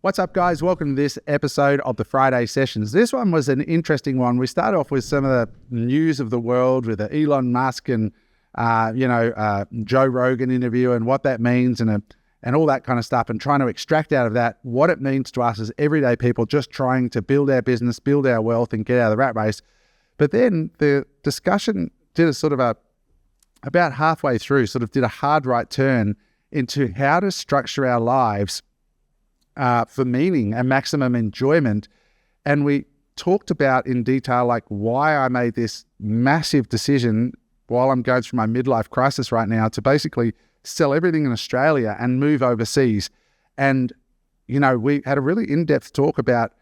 What's up, guys? Welcome to this episode of the Friday Sessions. This one was an interesting one. We started off with some of the news of the world with the Elon Musk and, Joe Rogan interview and what that means and all that kind of stuff, and trying to extract out of that what it means to us as everyday people just trying to build our business, build our wealth, and get out of the rat race. But then the discussion did a sort of about halfway through, sort of did a hard right turn into how to structure our lives for meaning and maximum enjoyment. And we talked about in detail, like, why I made this massive decision while I'm going through my midlife crisis right now to basically sell everything in Australia and move overseas. And, we had a really in-depth talk about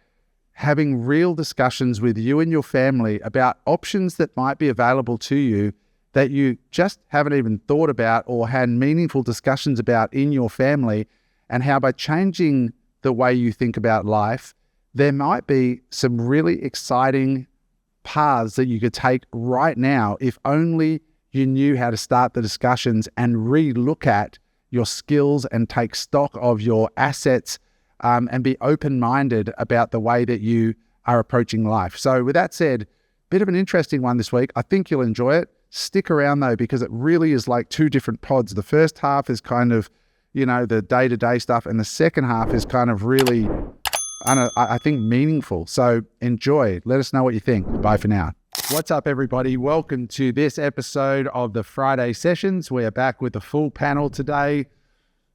having real discussions with you and your family about options that might be available to you that you just haven't even thought about or had meaningful discussions about in your family, and how by changing the way you think about life, there might be some really exciting paths that you could take right now if only you knew how to start the discussions and re-look at your skills and take stock of your assets, and be open-minded about the way that you are approaching life. So with that said, bit of an interesting one this week. I think you'll enjoy it. Stick around though, because it really is like two different pods. The first half is kind of, the day-to-day stuff, and the second half is kind of really, I think, meaningful. So enjoy. Let us know what you think. Bye for now. What's up, everybody? Welcome to this episode of the Friday Sessions. We are back with the full panel today.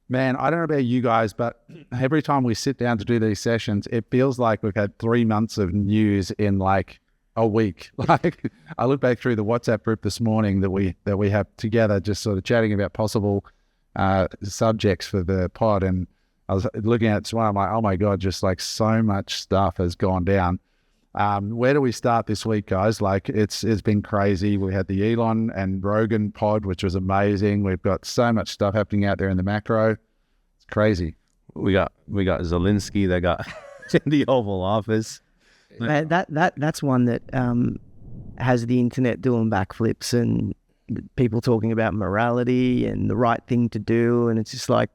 Man, I don't know about you guys, but every time we sit down to do these sessions, it feels like we've had 3 months of news in like a week. Like, I looked back through the WhatsApp group this morning that we have together, just sort of chatting about possible subjects for the pod, and I was looking at one. I'm like, oh my god, just like so much stuff has gone down. Where do we start this week, guys? Like, it's been crazy. We had the Elon and Rogan pod, which was amazing. We've got so much stuff happening out there in the macro. It's crazy. We got Zelensky. They got in the Oval Office. That's one that has the internet doing backflips and people talking about morality and the right thing to do, and it's just like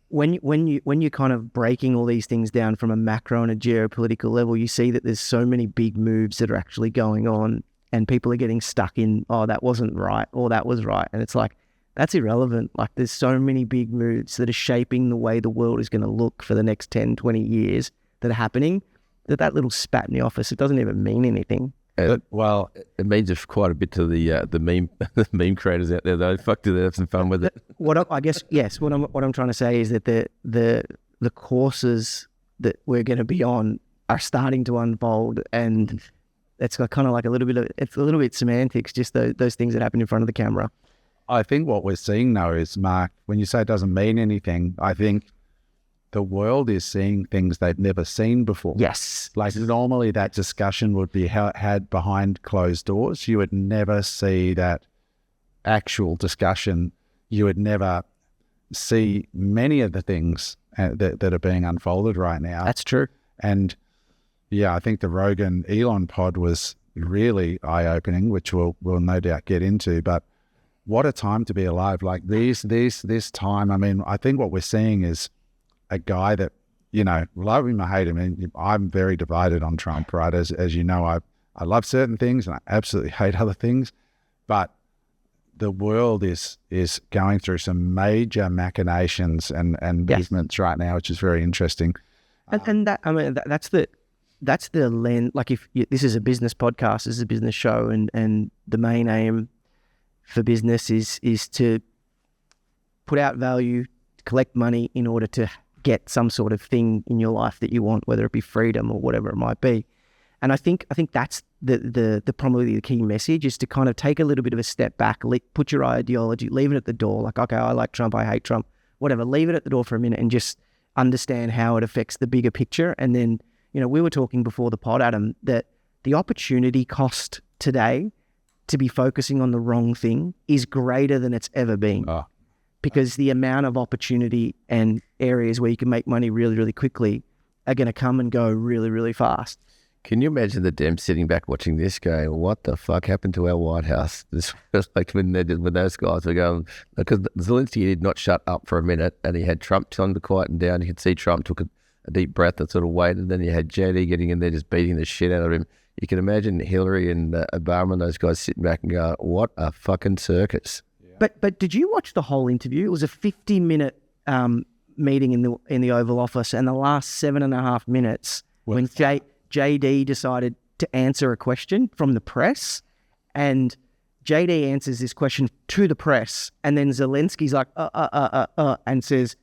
when you're kind of breaking all these things down from a macro and a geopolitical level, you see that there's so many big moves that are actually going on, and people are getting stuck in, oh, that wasn't right, or that was right, and it's like, that's irrelevant. Like, there's so many big moves that are shaping the way the world is going to look for the next 10, 20 years that are happening, that little spat in the office, it doesn't even mean anything. It means quite a bit to the meme creators out there, though. Fuck, do they have some fun with it? What I'm trying to say is that the courses that we're going to be on are starting to unfold, and it's kind of like it's a little bit semantics, just those things that happen in front of the camera. I think what we're seeing now is, Mark, when you say it doesn't mean anything, I think the world is seeing things they've never seen before. Yes. Like, normally that discussion would be had behind closed doors. You would never see that actual discussion. You would never see many of the things that are being unfolded right now. That's true. And yeah, I think the Rogan Elon pod was really eye-opening, which we'll no doubt get into. But what a time to be alive. Like, this time, I mean, I think what we're seeing is a guy that, love him or hate him. And I'm very divided on Trump, right? As you know, I love certain things and I absolutely hate other things. But the world is going through some major machinations and movements right now, which is very interesting. And that, I mean, that's the lens. Like, this is a business podcast, this is a business show, and the main aim for business is to put out value, collect money in order to get some sort of thing in your life that you want, whether it be freedom or whatever it might be. And I think that's the probably the key message, is to kind of take a little bit of a step back, put your ideology, leave it at the door. Like, okay, I like Trump, I hate Trump, whatever. Leave it at the door for a minute and just understand how it affects the bigger picture. And then, we were talking before the pod, Adam, that the opportunity cost today to be focusing on the wrong thing is greater than it's ever been. Because the amount of opportunity and areas where you can make money really, really quickly are going to come and go really, really fast. Can you imagine the Dems sitting back watching this going, what the fuck happened to our White House? This was like when those guys were going, because Zelensky did not shut up for a minute, and he had Trump telling him to quieten down. You could see Trump took a deep breath and sort of waited. And then you had JD getting in there just beating the shit out of him. You can imagine Hillary and Obama and those guys sitting back and go, what a fucking circus. Yeah. But did you watch the whole interview? It was a 50-minute meeting in the Oval Office, and the last 7.5 minutes when JD decided to answer a question from the press, and JD answers this question to the press, and then Zelensky's like, and says,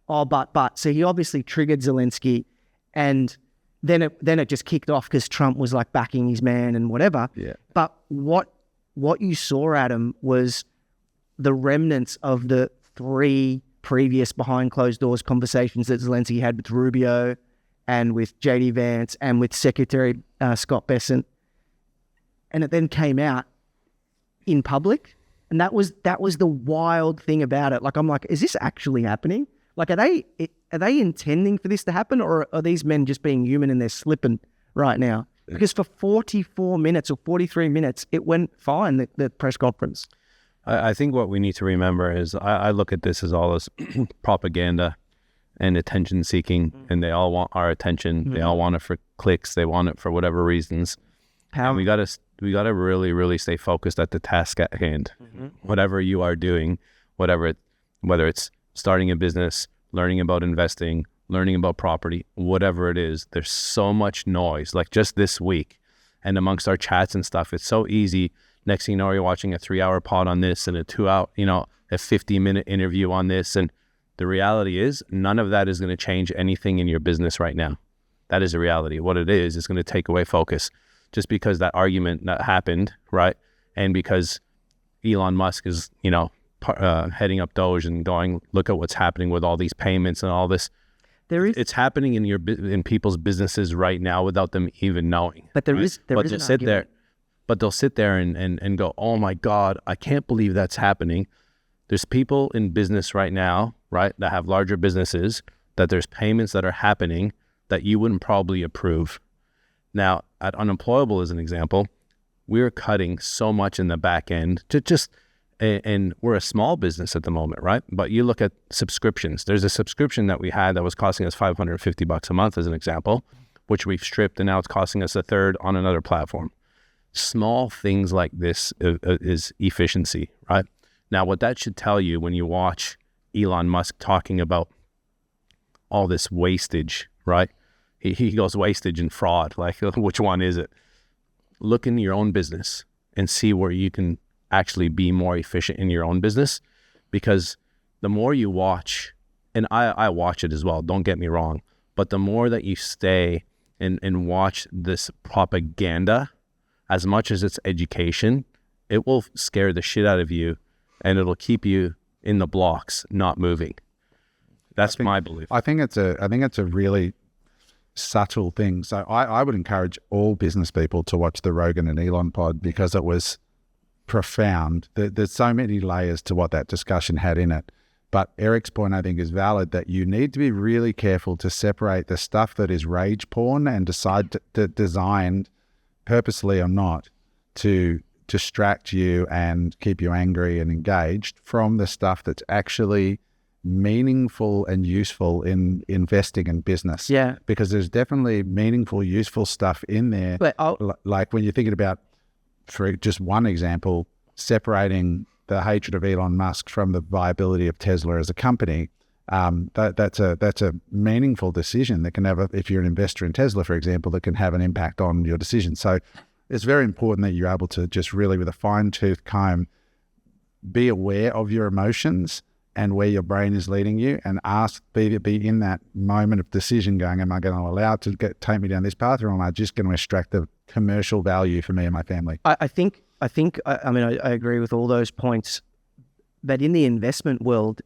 oh, but. So he obviously triggered Zelensky, and then it just kicked off because Trump was like backing his man and whatever. Yeah. But what you saw, Adam, was the remnants of the 3 previous behind closed doors conversations that Zelensky had with Rubio and with JD Vance and with Secretary Scott Bessent. And it then came out in public. And that was the wild thing about it. Like, I'm like, is this actually happening? Like, are they intending for this to happen, or are these men just being human and they're slipping right now? Because for 44 minutes or 43 minutes, it went fine, the press conference. I think what we need to remember is I look at this as all as propaganda and attention seeking, and they all want our attention. They all want it for clicks. They want it for whatever reasons. And we gotta really, really stay focused at the task at hand. Whatever you are doing, whether it's starting a business, learning about investing, learning about property, whatever it is, there's so much noise. Like just this week, and amongst our chats and stuff, it's so easy. Next thing you know, you're watching a 3-hour pod on this and a 2-hour, a 50-minute interview on this. And the reality is none of that is going to change anything in your business right now. That is the reality. What it is going to take away focus. Just because that argument that happened, right? And because Elon Musk is, heading up Doge and going, look at what's happening with all these payments and all this. It's happening in people's businesses right now without them even knowing. But there is an argument. But they'll sit there and go, oh my God, I can't believe that's happening. There's people in business right now, right, that have larger businesses, that there's payments that are happening that you wouldn't probably approve. Now, at Unemployable, as an example, we're cutting so much in the back end and we're a small business at the moment, right? But you look at subscriptions. There's a subscription that we had that was costing us $550 a month, as an example, which we've stripped, and now it's costing us a third on another platform. Small things like this is efficiency, right? Now, what that should tell you when you watch Elon Musk talking about all this wastage, right? He goes wastage and fraud, like which one is it? Look in your own business and see where you can actually be more efficient in your own business, because the more you watch, and I watch it as well, don't get me wrong, but the more that you stay and watch this propaganda, as much as it's education, it will scare the shit out of you, and it'll keep you in the blocks, not moving. That's my belief. I think it's a really subtle thing. So I would encourage all business people to watch the Rogan and Elon pod, because it was profound. There's so many layers to what that discussion had in it. But Eric's point, I think, is valid, that you need to be really careful to separate the stuff that is rage porn and designed purposely or not to distract you and keep you angry and engaged, from the stuff that's actually meaningful and useful in investing in business. Yeah. Because there's definitely meaningful, useful stuff in there. But like when you're thinking about, for just one example, separating the hatred of Elon Musk from the viability of Tesla as a company, that's a meaningful decision that can have, if you're an investor in Tesla, for example, that can have an impact on your decision. So it's very important that you're able to just really, with a fine-tooth comb, be aware of your emotions and where your brain is leading you, and be in that moment of decision going, am I going to allow it to take me down this path, or am I just going to extract the commercial value for me and my family? I agree with all those points, but in the investment world,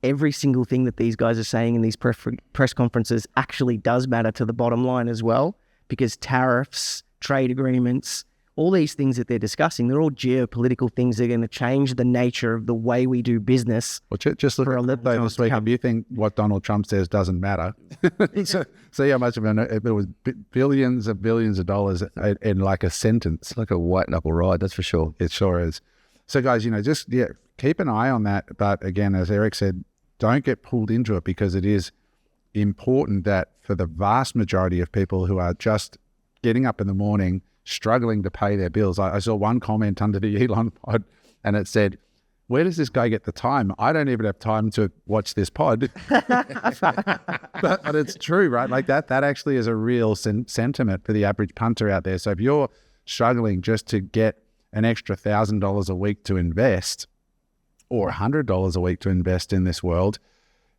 every single thing that these guys are saying in these press conferences actually does matter to the bottom line as well, because tariffs, trade agreements, all these things that they're discussing, they're all geopolitical things that are going to change the nature of the way we do business. Well, just look at crypto this week. If you think what Donald Trump says doesn't matter, see how much of it was billions and billions of dollars in like a sentence. Like a white knuckle ride, that's for sure. It sure is. So guys, keep an eye on that. But again, as Eric said, don't get pulled into it, because it is important that for the vast majority of people who are just getting up in the morning, struggling to pay their bills. I saw one comment under the Elon pod and it said, where does this guy get the time? I don't even have time to watch this pod. but it's true, right? Like that actually is a real sentiment for the average punter out there. So if you're struggling just to get an extra $1,000 a week to invest or $100 a week to invest in this world,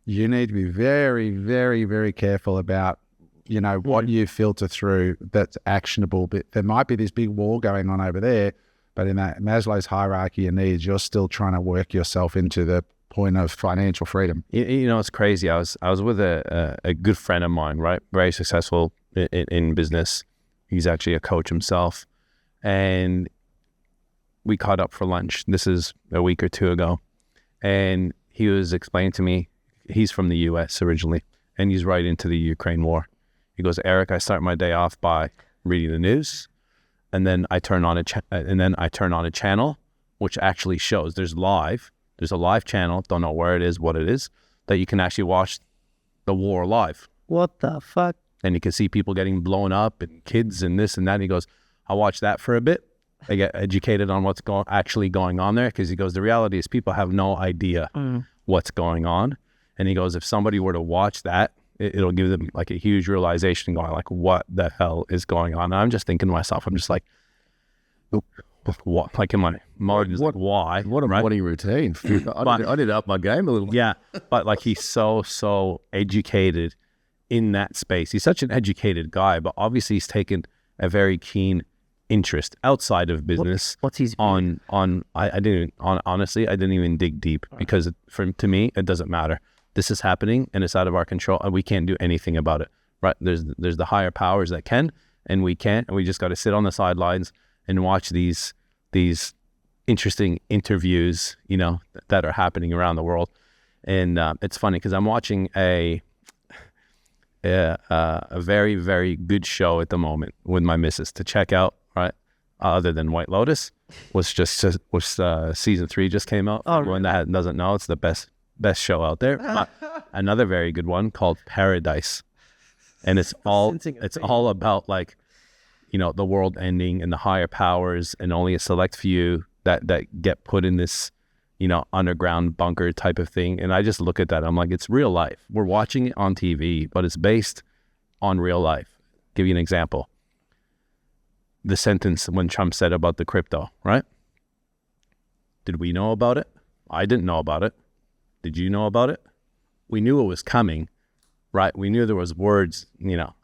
you need to be very, very, very careful about, what you filter through that's actionable. But there might be this big war going on over there, but in that Maslow's hierarchy of needs, you're still trying to work yourself into the point of financial freedom. It's crazy. I was with a good friend of mine, right? Very successful in business. He's actually a coach himself. And we caught up for lunch. This is a week or two ago. And he was explaining to me, he's from the US originally, and he's right into the Ukraine war. He goes, Eric, I start my day off by reading the news, and then I turn on a channel which actually shows there's a live channel, don't know where it is, what it is, that you can actually watch the war live. What the fuck? And you can see people getting blown up and kids and this and that. And he goes, I watch that for a bit. I get educated on what's actually going on there, because he goes, the reality is people have no idea what's going on. And he goes, if somebody were to watch that, it'll give them like a huge realization going like, what the hell is going on? And I'm just thinking to myself, I'm just like, what? Like in my mind, why? What a morning routine. I did up my game a little. Yeah, but like he's so educated in that space. He's such an educated guy, but obviously he's taken a very keen interest outside of business. What's his honestly, I didn't even dig deep, because to me, it doesn't matter. This is happening and it's out of our control and we can't do anything about it, right? There's the higher powers that can, and we can't, and we just got to sit on the sidelines and watch these interesting interviews, that are happening around the world. And it's funny because I'm watching a very, very good show at the moment with my missus to check out, right? Other than White Lotus, which season 3 just came out. Oh, Everyone that doesn't know, it's the best show out there. Another very good one called Paradise, and it's all about like, the world ending and the higher powers, and only a select few that get put in this, underground bunker type of thing. And I just look at that, I'm like, it's real life. We're watching it on TV, but it's based on real life. Give you an example. The sentence when Trump said about the crypto, right? Did we know about it? I didn't know about it. Did you know about it? We knew it was coming, right? We knew there was words,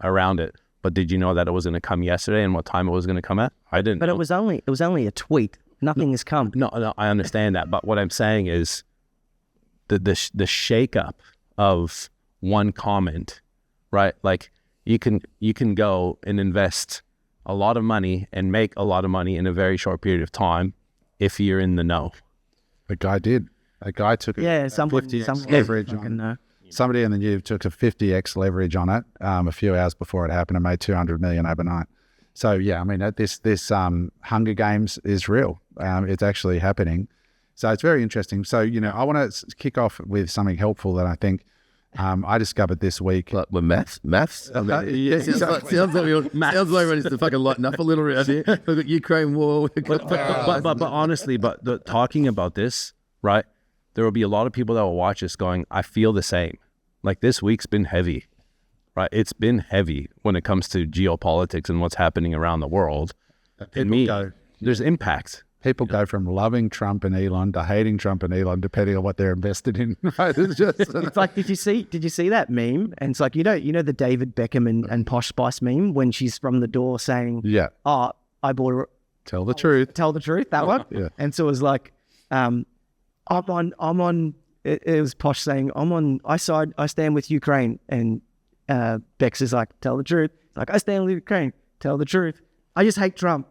around it. But did you know that it was going to come yesterday and what time it was going to come at? I didn't. But know. it was only a tweet. Nothing has come. No, I understand that. But what I'm saying is the shakeup of one comment, right? Like you can go and invest a lot of money and make a lot of money in a very short period of time if you're in the know. A guy did. A guy took someone 50x leverage on. Somebody in the news took a 50x leverage on it a few hours before it happened and made $200 million overnight. So yeah, I mean, this Hunger Games is real. It's actually happening. So it's very interesting. So, I want to kick off with something helpful that I think I discovered this week. Like with maths? Yeah, sounds like everyone's to fucking lighten up a little around here. Look at Ukraine war. But honestly, talking about this, right? There will be a lot of people that will watch this going, I feel the same. Like this week's been heavy, right? It's been heavy when it comes to geopolitics and what's happening around the world. There's impact. People go from loving Trump and Elon to hating Trump and Elon, depending on what they're invested in. Right? It's like, did you see that meme? And it's like, the David Beckham and Posh Spice meme when she's from the door saying, yeah, oh, I bought it. Tell the truth. Tell the truth. That one. Yeah. And so it was like, I'm on. It was Posh saying, I stand with Ukraine, and Bex is like, tell the truth. Like, I stand with Ukraine. Tell the truth. I just hate Trump.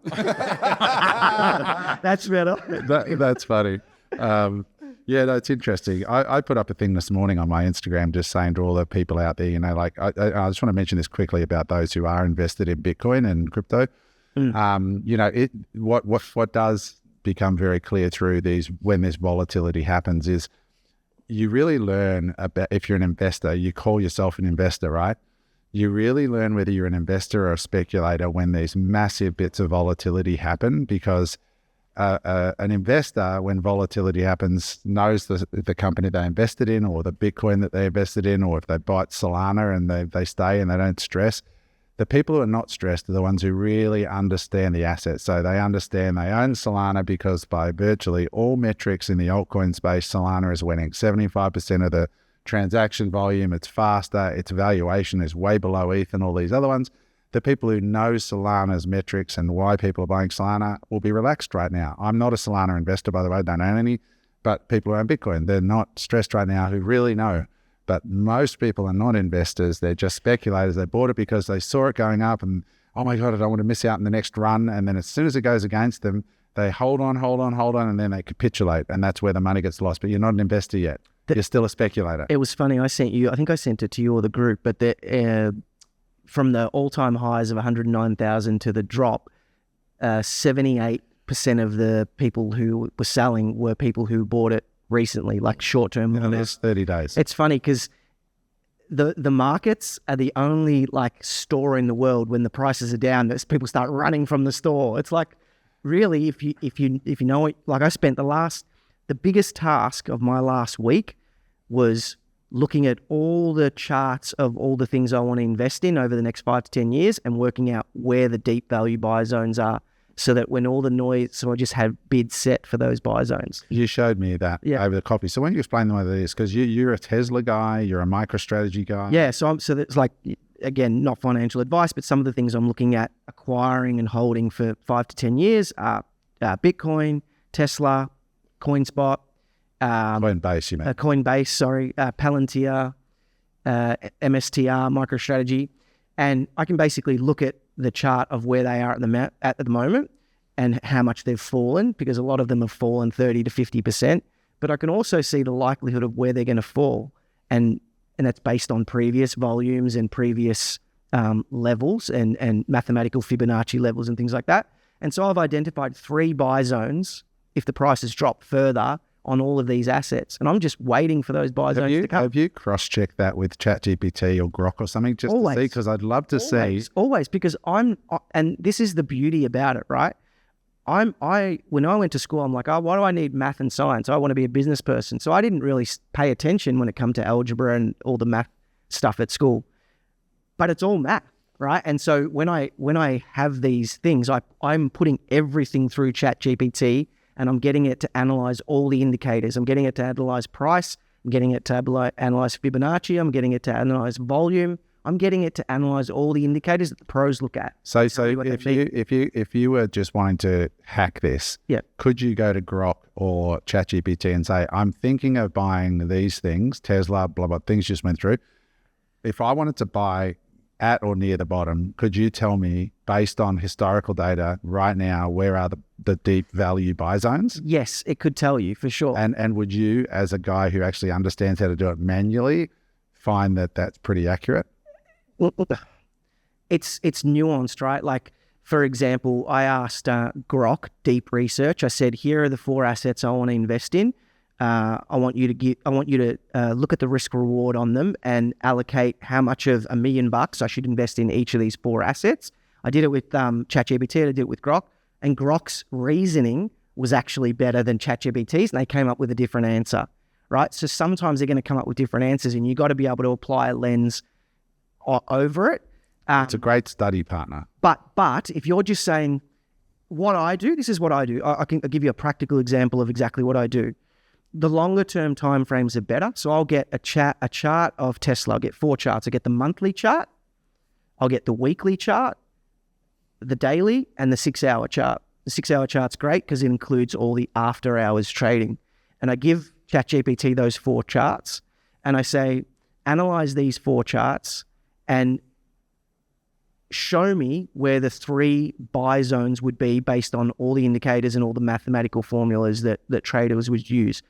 That's better. That's funny. Yeah, that's interesting. I put up a thing this morning on my Instagram just saying to all the people out there, I just want to mention this quickly about those who are invested in Bitcoin and crypto. What does become very clear through when this volatility happens is you really learn about, if you're an investor, you call yourself an investor, right? You really learn whether you're an investor or a speculator when these massive bits of volatility happen, because an investor, when volatility happens, knows the company they invested in, or the Bitcoin that they invested in, or if they bought Solana and they stay and they don't stress. The people who are not stressed are the ones who really understand the asset. So they understand they own Solana because by virtually all metrics in the altcoin space, Solana is winning 75% of the transaction volume. It's faster. Its valuation is way below ETH and all these other ones. The people who know Solana's metrics and why people are buying Solana will be relaxed right now. I'm not a Solana investor, by the way, don't own any, but people who own Bitcoin, they're not stressed right now who really know. But most people are not investors. They're just speculators. They bought it because they saw it going up and, oh my God, I don't want to miss out in the next run. And then as soon as it goes against them, they hold on, and then they capitulate. And that's where the money gets lost. But you're not an investor yet. You're still a speculator. It was funny. I think I sent it to you or the group, but from the all-time highs of 109,000 to the drop, 78% of the people who were selling were people who bought it recently, like short-term. In the last 30 days. It's funny because the markets are the only like store in the world when the prices are down that people start running from the store. It's like, really, if you know it, like I spent the biggest task of my last week was looking at all the charts of all the things I want to invest in over the next 5 to 10 years and working out where the deep value buy zones are, so that when all the noise, so I just had bids set for those buy zones. You showed me that over the coffee. So when you explain what it is, because you're a Tesla guy, you're a MicroStrategy guy. Yeah, so that's like, again, not financial advice, but some of the things I'm looking at acquiring and holding for 5 to 10 years are Bitcoin, Tesla, CoinSpot, Coinbase, you mean? Coinbase, sorry, Palantir, MSTR, MicroStrategy, and I can basically look at the chart of where they are at the moment and how much they've fallen, because a lot of them have fallen 30 to 50%. But I can also see the likelihood of where they're going to fall, and that's based on previous volumes and previous levels and mathematical Fibonacci levels and things like that. And so I've identified 3 buy zones if the prices drop further on all of these assets, and I'm just waiting for those buy zones to come. Have you cross-checked that with ChatGPT or Grok or something, just to see? Because I'd love to see. Always, because and this is the beauty about it, right? When I went to school, I'm like, oh, why do I need math and science? I want to be a business person. So I didn't really pay attention when it come to algebra and all the math stuff at school. But it's all math, right? And so when I have these things, I'm putting everything through ChatGPT, and I'm getting it to analyze all the indicators. I'm getting it to analyze price. I'm getting it to analyze Fibonacci. I'm getting it to analyze volume. I'm getting it to analyze all the indicators that the pros look at. So if you were just wanting to hack this, could you go to Grok or ChatGPT and say, I'm thinking of buying these things, Tesla, blah, blah, things just went through. If I wanted to buy at or near the bottom, could you tell me, based on historical data right now, where are the deep value buy zones? Yes, it could tell you for sure. And would you, as a guy who actually understands how to do it manually, find that that's pretty accurate? It's nuanced, right? Like, for example, I asked Grok Deep Research. I said, here are the 4 assets I want to invest in. I want you to look at the risk reward on them and allocate how much of $1 million I should invest in each of these 4 assets. I did it with ChatGPT. I did it with Grok, and Grok's reasoning was actually better than ChatGPT's, and they came up with a different answer, right? So sometimes they're going to come up with different answers, and you got to be able to apply a lens over it. It's a great study partner. But if you're just saying, what I do, this is what I do. I'll give you a practical example of exactly what I do. The longer term time frames are better. So I'll get a chart of Tesla. I'll get 4 charts. I get the monthly chart. I'll get the weekly chart, the daily, and the 6-hour chart. The 6-hour chart's great because it includes all the after hours trading. And I give ChatGPT those 4 charts, and I say, analyze these 4 charts and show me where the 3 buy zones would be based on all the indicators and all the mathematical formulas that traders would use.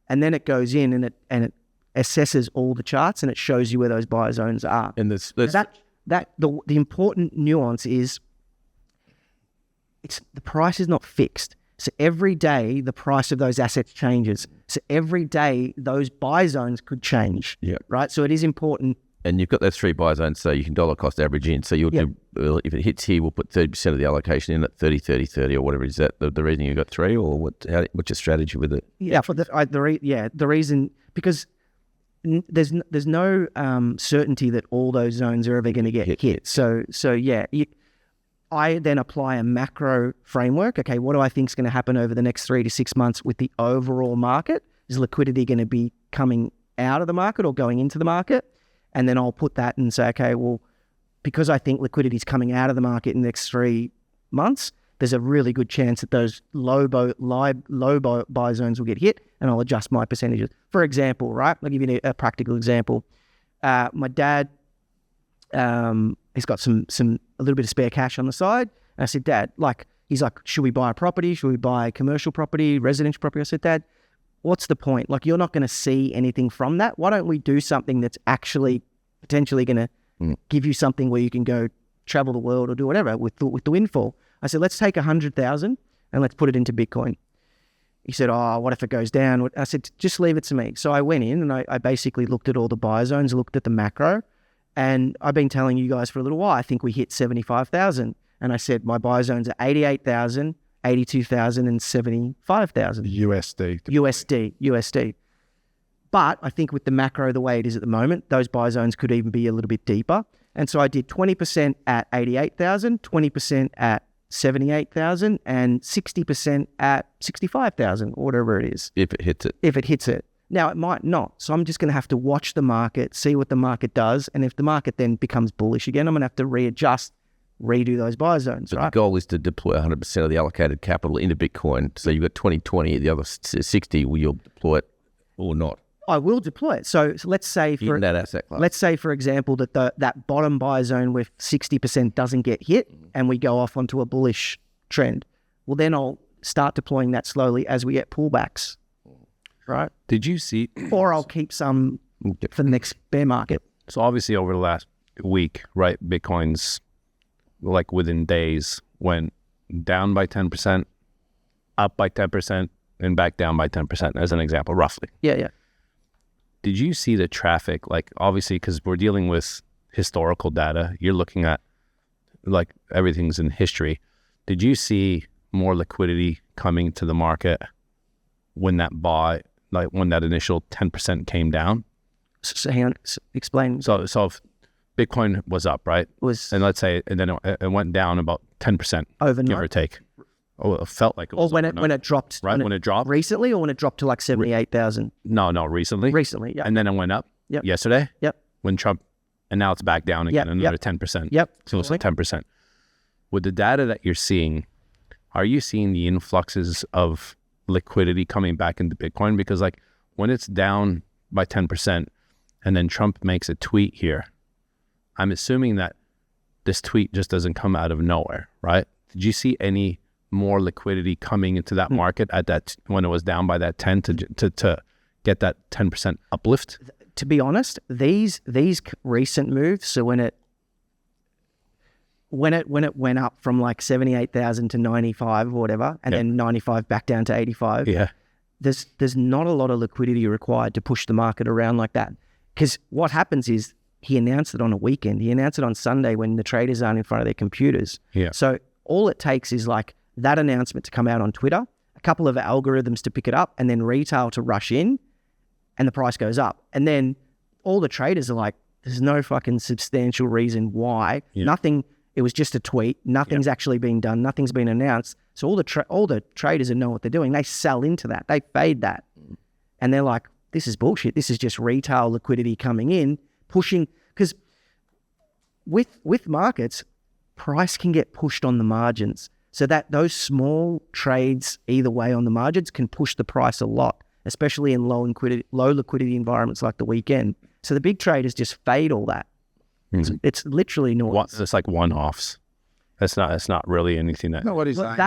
And then it goes in and it assesses all the charts and it shows you where those buy zones are. And the important nuance is the price is not fixed. So every day the price of those assets changes. So every day those buy zones could change. Yeah. Right. So it is important. And you've got those 3 buy zones, so you can dollar cost average in. So you'll do, well, if it hits here, we'll put 30% of the allocation in at 30, 30, 30 or whatever. Is that the reason you got 3, or what's your strategy with it? Yeah. For the reason, because there's no certainty that all those zones are ever going to get hit. So yeah, I then apply a macro framework. Okay, what do I think is going to happen over the next 3 to 6 months with the overall market? Is liquidity going to be coming out of the market or going into the market? And then I'll put that and say, okay, well, because I think liquidity is coming out of the market in the next 3 months, there's a really good chance that those low buy zones will get hit, and I'll adjust my percentages. For example, right? I'll give you a practical example. My dad, he's got a little bit of spare cash on the side. And I said, Dad, he's like, should we buy a property? Should we buy commercial property, residential property? I said, Dad, what's the point? You're not going to see anything from that. Why don't we do something that's actually potentially going to give you something where you can go travel the world or do whatever with the windfall? I said, let's take 100,000 and let's put it into Bitcoin. He said, oh, what if it goes down? I said, just leave it to me. So I went in and I basically looked at all the buy zones, looked at the macro, and I've been telling you guys for a little while, I think we hit 75,000. And I said, my buy zones are 88,000, 82,000 and 75,000. USD. But I think with the macro the way it is at the moment, those buy zones could even be a little bit deeper. And so I did 20% at 88,000, 20% at 78,000 and 60% at 65,000 or whatever it is. If it hits it. Now, it might not. So I'm just going to have to watch the market, see what the market does. And if the market then becomes bullish again, I'm going to have to redo those buy zones, but right? The goal is to deploy 100% of the allocated capital into Bitcoin. So you've got 20, the other 60, will you deploy it or not? I will deploy it. So let's say for that asset class. Let's say, for example, that that bottom buy zone with 60% doesn't get hit and we go off onto a bullish trend. Well, then I'll start deploying that slowly as we get pullbacks, right? Did you see? Or I'll keep some for the next bear market. So obviously over the last week, right, Bitcoin's within days went down by 10%, up by 10%, and back down by 10%, as an example, roughly. Yeah. Did you see the traffic? Obviously, because we're dealing with historical data, you're looking at everything's in history. Did you see more liquidity coming to the market when that when that initial 10% came down? So hang on, explain. So if Bitcoin was up, right? And let's say, and then it went down about 10% overnight, give or take. Oh, it felt like it was. Or when it dropped. Right, when it dropped? Recently, or when it dropped to 78,000? No, recently. Recently, yeah. And then it went up yesterday? Yep. When Trump, and now it's back down again, another 10%. Yep. So it's 10%. With the data that you're seeing, are you seeing the influxes of liquidity coming back into Bitcoin? Because when it's down by 10% and then Trump makes a tweet here, I'm assuming that this tweet just doesn't come out of nowhere, right? Did you see any more liquidity coming into that market at that when it was down by that 10 to get that 10% uplift? To be honest, these recent moves, so when it went up from 78,000 to 95 or whatever, and then 95 back down to 85, there's not a lot of liquidity required to push the market around like that. Because what happens is he announced it on a weekend. He announced it on Sunday when the traders aren't in front of their computers. Yeah. So all it takes is that announcement to come out on Twitter, a couple of algorithms to pick it up, and then retail to rush in, and the price goes up. And then all the traders are like, there's no fucking substantial reason why. Yeah. Nothing, it was just a tweet. Nothing's actually been done. Nothing's been announced. So all the traders know what they're doing. They sell into that. They fade that. And they're like, this is bullshit. This is just retail liquidity coming in, pushing, because with markets, price can get pushed on the margins. So that those small trades either way on the margins can push the price a lot, especially in low liquidity environments like the weekend. So the big traders just fade all that. It's literally noise. It's like one-offs. That's not really anything that. No, what he's saying.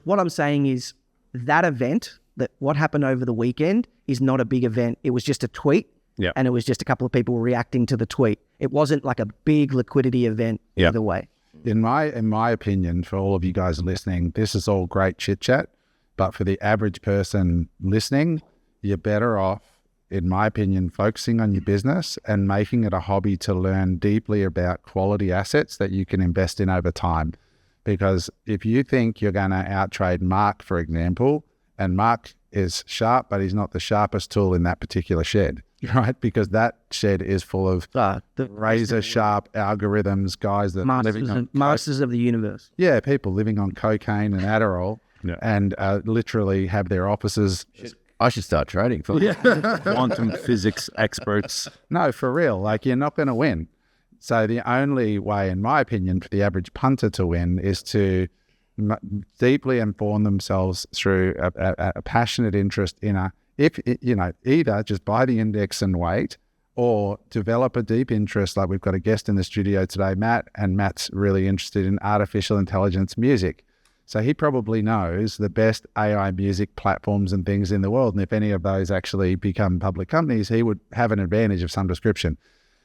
What I'm saying is that event, that what happened over the weekend, is not a big event. It was just a tweet. Yeah. And it was just a couple of people reacting to the tweet. It wasn't like a big liquidity event either way. In my opinion, for all of you guys listening, this is all great chit chat. But for the average person listening, you're better off, in my opinion, focusing on your business and making it a hobby to learn deeply about quality assets that you can invest in over time. Because if you think you're going to outtrade Mark, for example, and Mark is sharp, but he's not the sharpest tool in that particular shed, right? Because that shed is full of the razor sharp algorithms, guys that masters of the universe. Yeah, people living on cocaine and Adderall and literally have their offices. I should start trading. Quantum physics experts. No, for real. Like, you're not going to win. So the only way, in my opinion, for the average punter to win is to deeply inform themselves through a passionate interest in either just buy the index and wait, or develop a deep interest. Like, we've got a guest in the studio today, Matt, and Matt's really interested in artificial intelligence music. So he probably knows the best AI music platforms and things in the world. And if any of those actually become public companies, he would have an advantage of some description.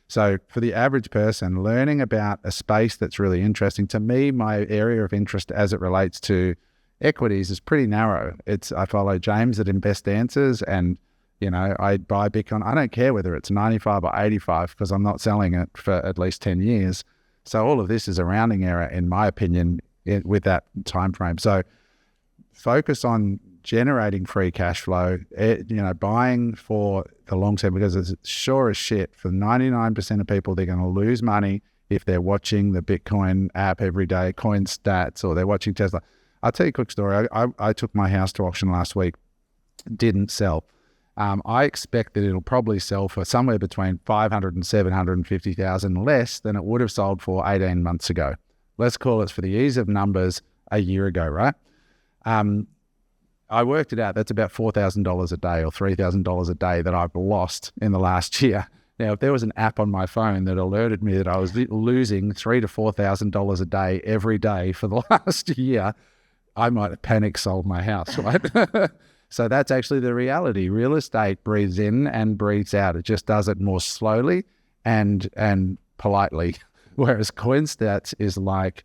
So for the average person, learning about a space that's really interesting, to me, my area of interest as it relates to equities is pretty narrow. I follow James at Invest Answers, and, I buy Bitcoin. I don't care whether it's 95 or 85 because I'm not selling it for at least 10 years. So all of this is a rounding error, in my opinion, with that time frame. So focus on generating free cash flow, buying for the long term, because it's sure as shit for 99% of people, they're going to lose money if they're watching the Bitcoin app every day, Coin Stats, or they're watching Tesla. I'll tell you a quick story. I took my house to auction last week, didn't sell. I expect that it'll probably sell for somewhere between 500 and 750,000 less than it would have sold for 18 months ago. Let's call it, for the ease of numbers, a year ago, right? I worked it out. That's about $4,000 a day or $3,000 a day that I've lost in the last year. Now, if there was an app on my phone that alerted me that I was losing $3,000 to $4,000 a day every day for the last year, I might have panic sold my house, right? So that's actually the reality. Real estate breathes in and breathes out. It just does it more slowly and politely. Whereas CoinStats is like,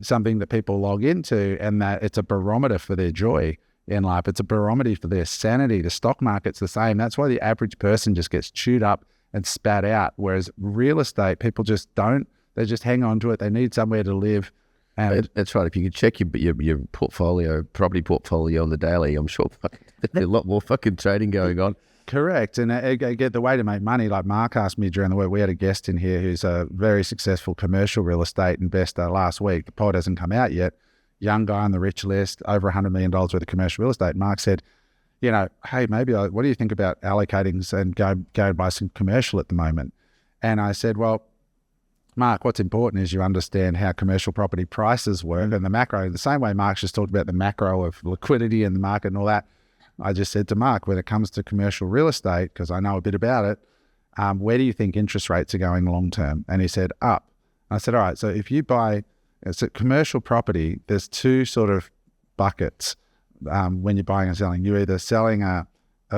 something that people log into, and that it's a barometer for their joy in life. It's a barometer for their sanity. The stock market's the same. That's why the average person just gets chewed up and spat out. Whereas real estate, people just don't. They just hang on to it. They need somewhere to live. And that's right. If you could check your portfolio, property portfolio on the daily, I'm sure there's a lot more fucking trading going on. Correct. And I get the way to make money. Like, Mark asked me during the week, we had a guest in here who's a very successful commercial real estate investor last week. The pod hasn't come out yet. Young guy on the rich list, over $100 million worth of commercial real estate. Mark said, hey, maybe what do you think about allocating and go buy some commercial at the moment? And I said, well, Mark, what's important is you understand how commercial property prices work and the macro. The same way Mark's just talked about the macro of liquidity and the market and all that. I just said to Mark, when it comes to commercial real estate, because I know a bit about it, where do you think interest rates are going long term? And he said, up. I said, all right, so if you buy commercial property, there's two sort of buckets when you're buying and selling. You're either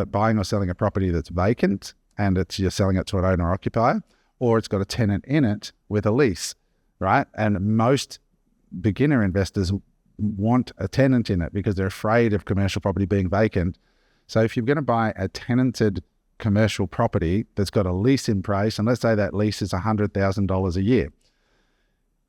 buying or selling a property that's vacant and you're selling it to an owner occupier, or it's got a tenant in it with a lease, right? And most beginner investors want a tenant in it because they're afraid of commercial property being vacant. So if you're going to buy a tenanted commercial property that's got a lease in place, and let's say that lease is $100,000 a year,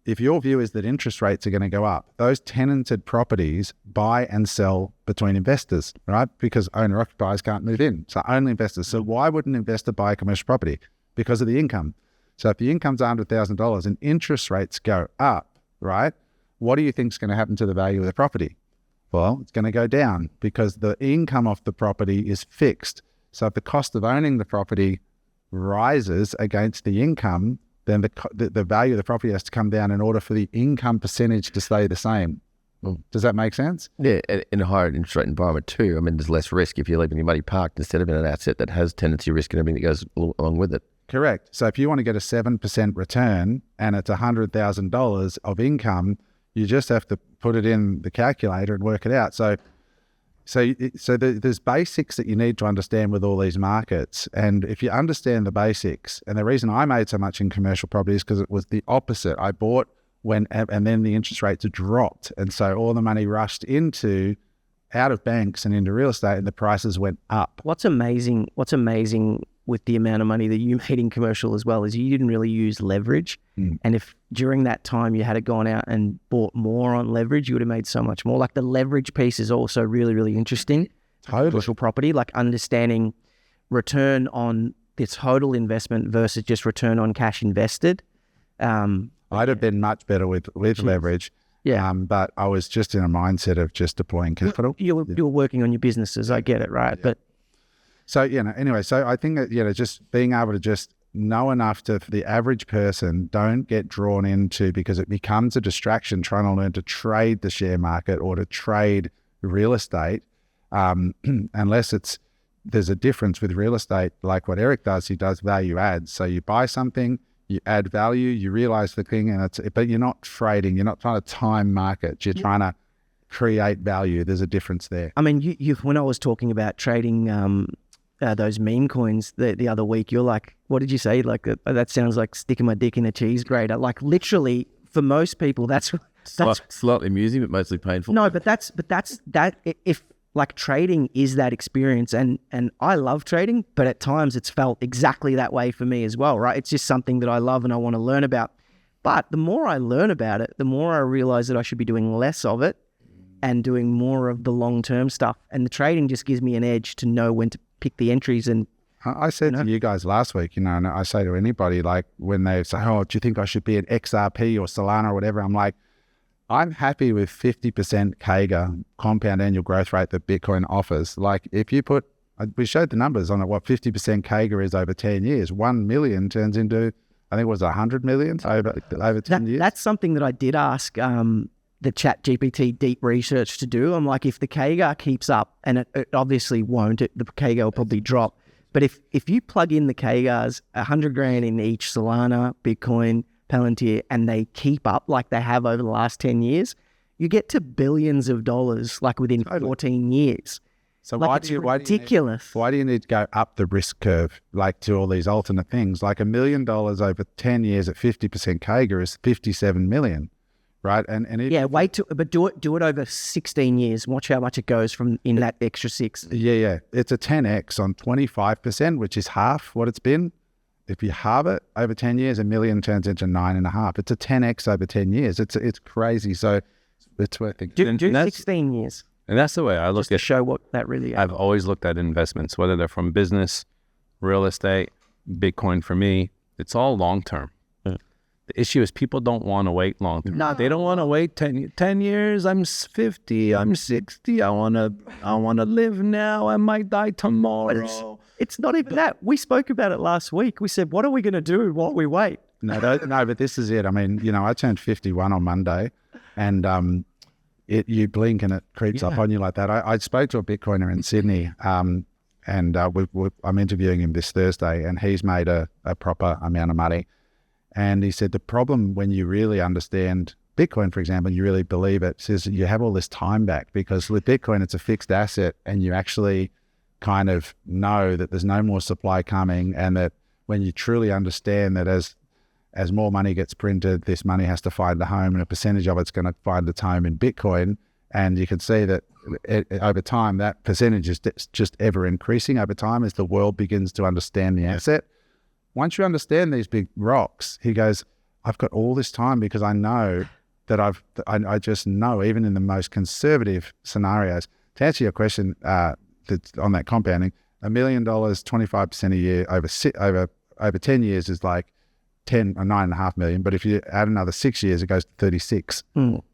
if your view is that interest rates are going to go up, those tenanted properties buy and sell between investors, right? Because owner occupiers can't move in, so only investors. So why would an investor buy a commercial property? Because of the income. So if the income's $100,000 and interest rates go up, right? What do you think is going to happen to the value of the property? Well, it's going to go down because the income off the property is fixed. So if the cost of owning the property rises against the income, then the value of the property has to come down in order for the income percentage to stay the same. Does that make sense? Yeah, in a higher interest rate environment too. I mean, there's less risk if you're leaving your money parked instead of in an asset that has tenancy risk and everything that goes along with it. Correct. So if you want to get a 7% return and it's $100,000 of income, you just have to put it in the calculator and work it out. So there's basics that you need to understand with all these markets. And if you understand the basics, and the reason I made so much in commercial property is because it was the opposite. I bought and then the interest rates dropped. And so all the money rushed into out of banks and into real estate, and the prices went up. What's amazing with the amount of money that you made in commercial as well is you didn't really use leverage. And if during that time you had gone out and bought more on leverage, you would have made so much more. Like the leverage piece is also really, really interesting. Totally. Commercial property, like understanding return on the total investment versus just return on cash invested. I'd have been much better with leverage. Yeah. But I was just in a mindset of just deploying capital. You're working on your businesses. I get it, right? But so, anyway, so I think that, just being able to just know enough to, for the average person, don't get drawn into, because it becomes a distraction trying to learn to trade the share market or to trade real estate, unless there's a difference with real estate, like what Eric does. He does value adds. So you buy something, you add value, you realize the thing, but you're not trading. You're not trying to time market. You're trying to create value. There's a difference there. I mean, you when I was talking about trading those meme coins the other week, you're like, what did you say? Like that sounds like sticking my dick in a cheese grater. Like literally, for most people, that's slightly amusing, but mostly painful. No, but that's if like trading is that experience, and I love trading, but at times it's felt exactly that way for me as well, right? It's just something that I love and I want to learn about. But the more I learn about it, the more I realize that I should be doing less of it and doing more of the long-term stuff. And the trading just gives me an edge to know when to pick the entries. And I said to you guys last week, and I say to anybody, like when they say, oh, do you think I should be an XRP or Solana or whatever? I'm like, I'm happy with 50% CAGR, compound annual growth rate, that Bitcoin offers. Like if you we showed the numbers on it, what 50% CAGR is over 10 years. 1 million turns into, I think it was 100 million over 10 years. That's something that I did ask the Chat GPT deep research to do. I'm like, if the CAGR keeps up, and it obviously won't, the CAGR will probably drop. But if you plug in the CAGRs, 100 grand in each Solana, Bitcoin, Palantir, and they keep up like they have over the last 10 years, you get to billions of dollars like within 14 years. So like ridiculous. Why do you need to go up the risk curve, like to all these alternate things? Like $1 million over 10 years at 50% CAGR is 57 million, right? And but do it over 16 years. Watch how much it goes from in that extra 6. Yeah. It's a 10x on 25%, which is half what it's been. If you halve it over 10 years, $1 million turns into 9.5. It's a 10x over 10 years. It's crazy. So it's worth it. Do 16 years. And that's the way I look just to show what that really is. I've always looked at investments, whether they're from business, real estate, Bitcoin. For me, it's all long-term. The issue is people don't want to wait long-term. No. They don't want to wait 10 years. I'm 50. I'm 60. I want to live now. I might die tomorrow. It's not even that. We spoke about it last week. We said, what are we going to do while we wait? No, but this is it. I mean, I turned 51 on Monday, and you blink and it creeps up on you like that. I spoke to a Bitcoiner in Sydney, and I'm interviewing him this Thursday, and he's made a proper amount of money. And he said the problem when you really understand Bitcoin, for example, you really believe it, is you have all this time back, because with Bitcoin, it's a fixed asset, and you actually kind of know that there's no more supply coming, and that when you truly understand that as more money gets printed, this money has to find a home, and a percentage of it's going to find its home in Bitcoin. And you can see that over time, that percentage is just ever increasing over time as the world begins to understand the asset. Once you understand these big rocks, he goes, I've got all this time because I know that I just know, even in the most conservative scenarios. To answer your question on that compounding, $1 million, 25% a year over 10 years is like 10 or 9.5 million. But if you add another 6 years, it goes to 36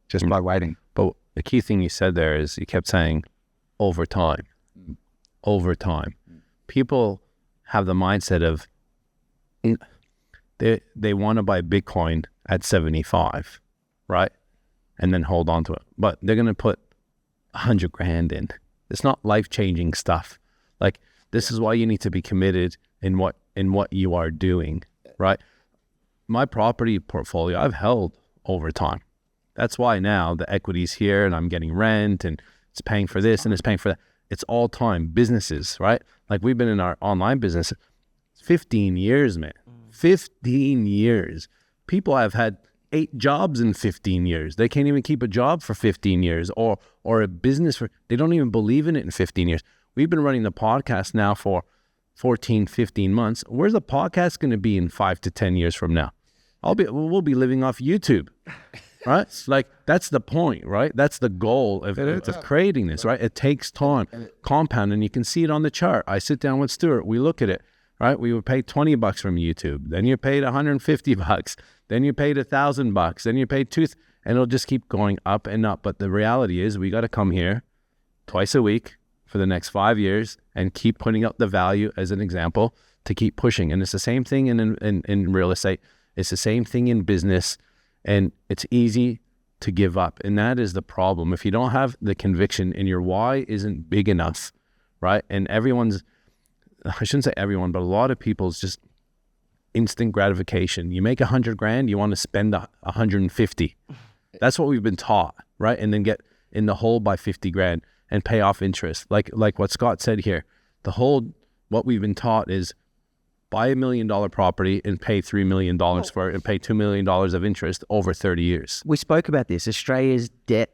just by waiting. But the key thing you said there is you kept saying over time. Over time. People have the mindset of they want to buy Bitcoin at 75, right? And then hold on to it. But they're going to put 100 grand in. It's not life-changing stuff. Like, this is why you need to be committed in what you are doing, right? My property portfolio, I've held over time. That's why now the equity's here and I'm getting rent and it's paying for this and it's paying for that. It's all time. Businesses, right? Like, we've been in our online business 15 years, man. 15 years. People have had 8 jobs in 15 years. They can't even keep a job for 15 years or a business they don't even believe in it in 15 years. We've been running the podcast now for 14, 15 months. Where's the podcast going to be in 5 to 10 years from now? We'll be living off YouTube, right? Like, that's the point, right? That's the goal of creating this, right? It takes time, compound, and you can see it on the chart. I sit down with Stuart, we look at it, right? We would pay $20 from YouTube. Then you paid $150. Then you paid $1,000. Then you paid and it'll just keep going up and up. But the reality is we got to come here twice a week for the next 5 years and keep putting up the value as an example to keep pushing. And it's the same thing in real estate. It's the same thing in business, and it's easy to give up. And that is the problem. If you don't have the conviction and your why isn't big enough, right? And I shouldn't say everyone, but a lot of people's just instant gratification. You make $100,000, you want to spend 150. That's what we've been taught, right? And then get in the hole by 50 grand and pay off interest. Like what Scott said here, what we've been taught is buy $1 million property and pay $3 million for it and pay $2 million of interest over 30 years. We spoke about this. Australia's debt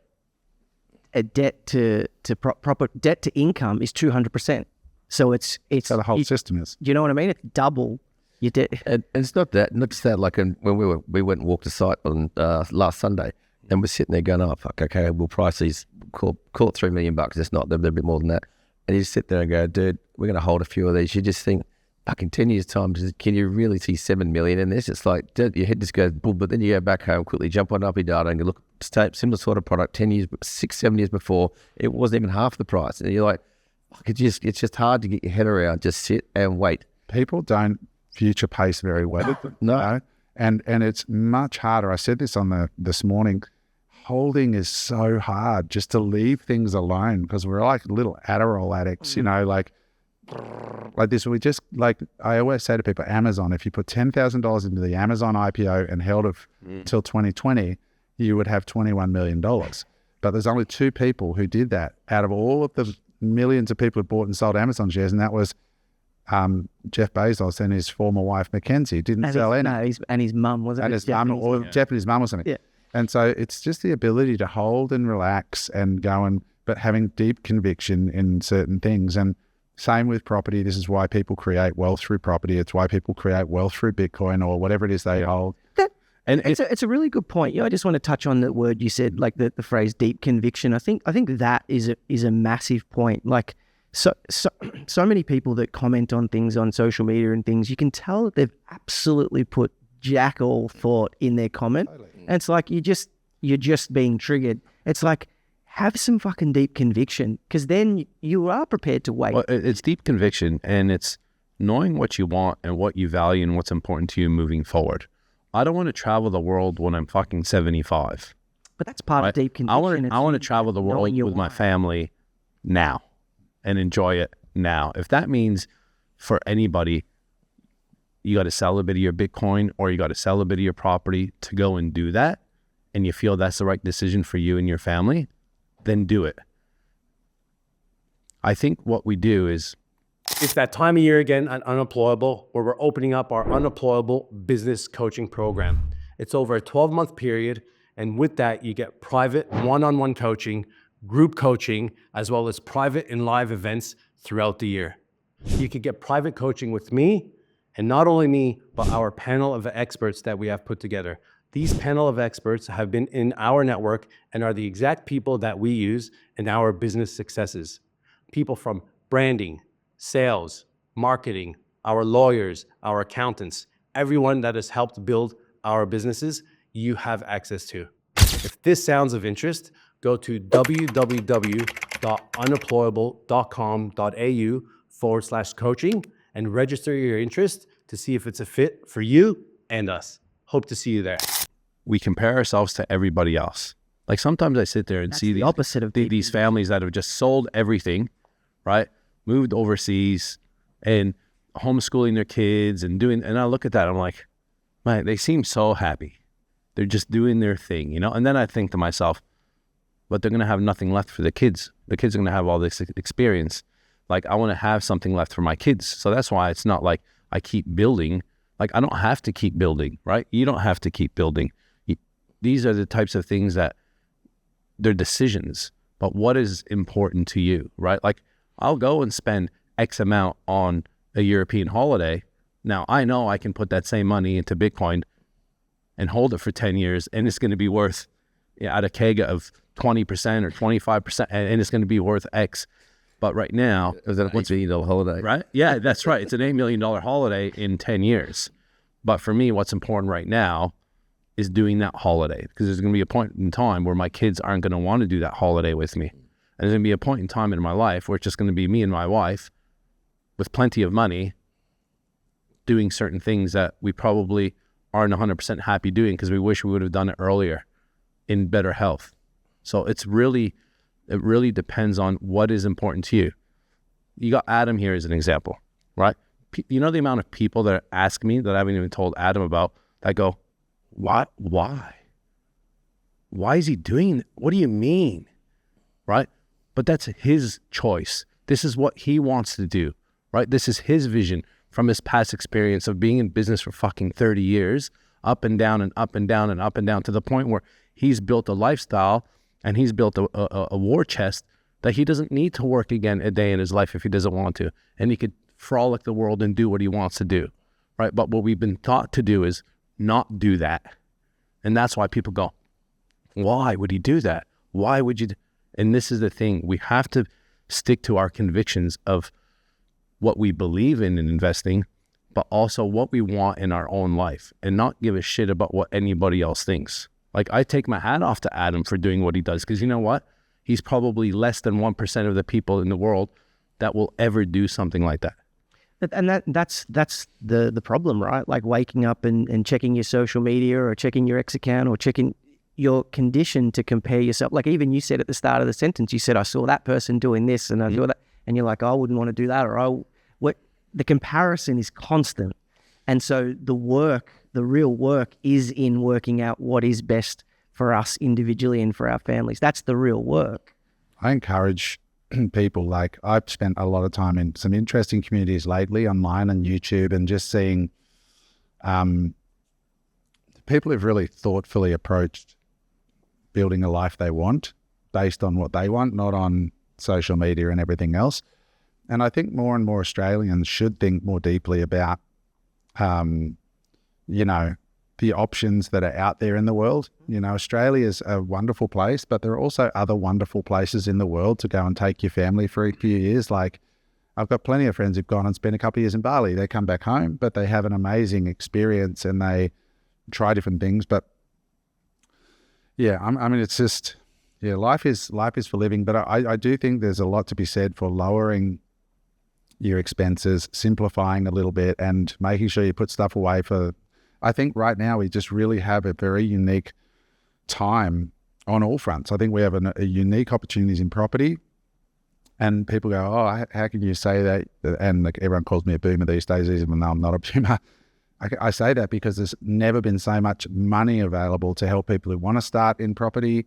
to income is 200%. So it's so the whole system is. Do you know what I mean? It's double your debt. And it's not just that. Like when we went and walked the site on last Sunday, and we're sitting there going, "Oh fuck, okay, we'll price these. Call it $3 million. It's not. They're a bit more than that." And you just sit there and go, "Dude, we're going to hold a few of these." You just think, "Fuck, in 10 years' time, can you really see $7 million in this?" It's like your head just goes boom. But then you go back home quickly, jump on Uppy Data, and you look similar sort of product 10 years, 6, 7 years before, it wasn't even half the price, and you're like, fuck, it's just hard to get your head around. Just sit and wait. People don't future pace very well. No. And it's much harder. I said this on this morning. Holding is so hard just to leave things alone because we're like little Adderall addicts, like this. I always say to people, Amazon, if you put $10,000 into the Amazon IPO and held it till 2020, you would have $21 million. But there's only 2 people who did that out of all of the millions of people who bought and sold Amazon shares, and that was Jeff Bezos and his former wife Mackenzie. Didn't sell any. No, and his mum, wasn't it? And his mum, or Jeff and his mum or something. Yeah. And so it's just the ability to hold and relax and go but having deep conviction in certain things. And same with property. This is why people create wealth through property. It's why people create wealth through Bitcoin or whatever it is they hold. And it's a really good point. I just want to touch on the word you said, like the phrase deep conviction. I think that is a massive point. Like so many people that comment on things on social media and things, you can tell that they've absolutely put jack all thought in their comment. Totally. And it's like you're just being triggered. It's like, have some fucking deep conviction, because then you are prepared to wait. Well, it's deep conviction, and it's knowing what you want and what you value and what's important to you moving forward. I don't want to travel the world when I'm fucking 75. But that's part of deep conviction. I want to travel the world with my family now and enjoy it now. If that means for anybody, you got to sell a bit of your Bitcoin or you got to sell a bit of your property to go and do that, and you feel that's the right decision for you and your family, then do it. I think what we do is... It's that time of year again at Unemployable, where we're opening up our Unemployable business coaching program. It's over a 12-month period, and with that, you get private one-on-one coaching, group coaching, as well as private and live events throughout the year. You could get private coaching with me, and not only me, but our panel of experts that we have put together. These panel of experts have been in our network and are the exact people that we use in our business successes. People from branding, sales, marketing, our lawyers, our accountants, everyone that has helped build our businesses, you have access to. If this sounds of interest, go to www.unemployable.com.au/coaching and register your interest to see if it's a fit for you and us. Hope to see you there. We compare ourselves to everybody else. Like sometimes I sit there and see the opposite of these families that have just sold everything, right? Moved overseas and homeschooling their kids and I look at that, I'm like, man, they seem so happy. They're just doing their thing, And then I think to myself, but they're going to have nothing left for the kids. The kids are going to have all this experience. Like, I want to have something left for my kids. So that's why it's not like I keep building. Like, I don't have to keep building, right? You don't have to keep building. these are the types of things that they're decisions, but what is important to you, right? Like, I'll go and spend X amount on a European holiday. Now, I know I can put that same money into Bitcoin and hold it for 10 years, and it's going to be worth, at a KEGA of 20% or 25%, and it's going to be worth X. But right now, It was an $8 million holiday. right? Yeah, that's right. It's an $8 million holiday in 10 years. But for me, what's important right now is doing that holiday, because there's going to be a point in time where my kids aren't going to want to do that holiday with me. And there's going to be a point in time in my life where it's just going to be me and my wife with plenty of money doing certain things that we probably aren't 100% happy doing because we wish we would have done it earlier in better health. So it really depends on what is important to you. You got Adam here as an example, right? You know the amount of people that ask me that I haven't even told Adam about, that go, what? Why? Why is he doing that? What do you mean? Right? But that's his choice. This is what he wants to do, right? This is his vision from his past experience of being in business for fucking 30 years, up and down and up and down and up and down, to the point where he's built a lifestyle and he's built a war chest that he doesn't need to work again a day in his life if he doesn't want to. And he could frolic the world and do what he wants to do, right? But what we've been taught to do is not do that. And that's why people go, why would he do that? Why would you? And this is the thing. We have to stick to our convictions of what we believe in investing, but also what we want in our own life, and not give a shit about what anybody else thinks. Like, I take my hat off to Adam for doing what he does, because you know what? He's probably less than 1% of the people in the world that will ever do something like that. And that's the problem, right? Like waking up and checking your social media or checking your X account or checking, you're conditioned to compare yourself. Like even you said at the start of the sentence, you said, I saw that person doing this and I saw that. And you're like, I wouldn't want to do that. Or the comparison is constant. And so the real work is in working out what is best for us individually and for our families. That's the real work. I encourage people, like I've spent a lot of time in some interesting communities lately online and YouTube, and just seeing people who've really thoughtfully approached building a life they want based on what they want, not on social media and everything else. And I think more and more Australians should think more deeply about, the options that are out there in the world. Australia is a wonderful place, but there are also other wonderful places in the world to go and take your family for a few years. Like, I've got plenty of friends who've gone and spent a couple of years in Bali. They come back home, but they have an amazing experience and they try different things. But yeah, it's just, life is for living. But I do think there's a lot to be said for lowering your expenses, simplifying a little bit, and making sure you put stuff away for, I think right now we just really have a very unique time on all fronts. I think we have a unique opportunities in property, and people go, oh, how can you say that? And like, everyone calls me a boomer these days, even though I'm not a boomer. I say that because there's never been so much money available to help people who want to start in property.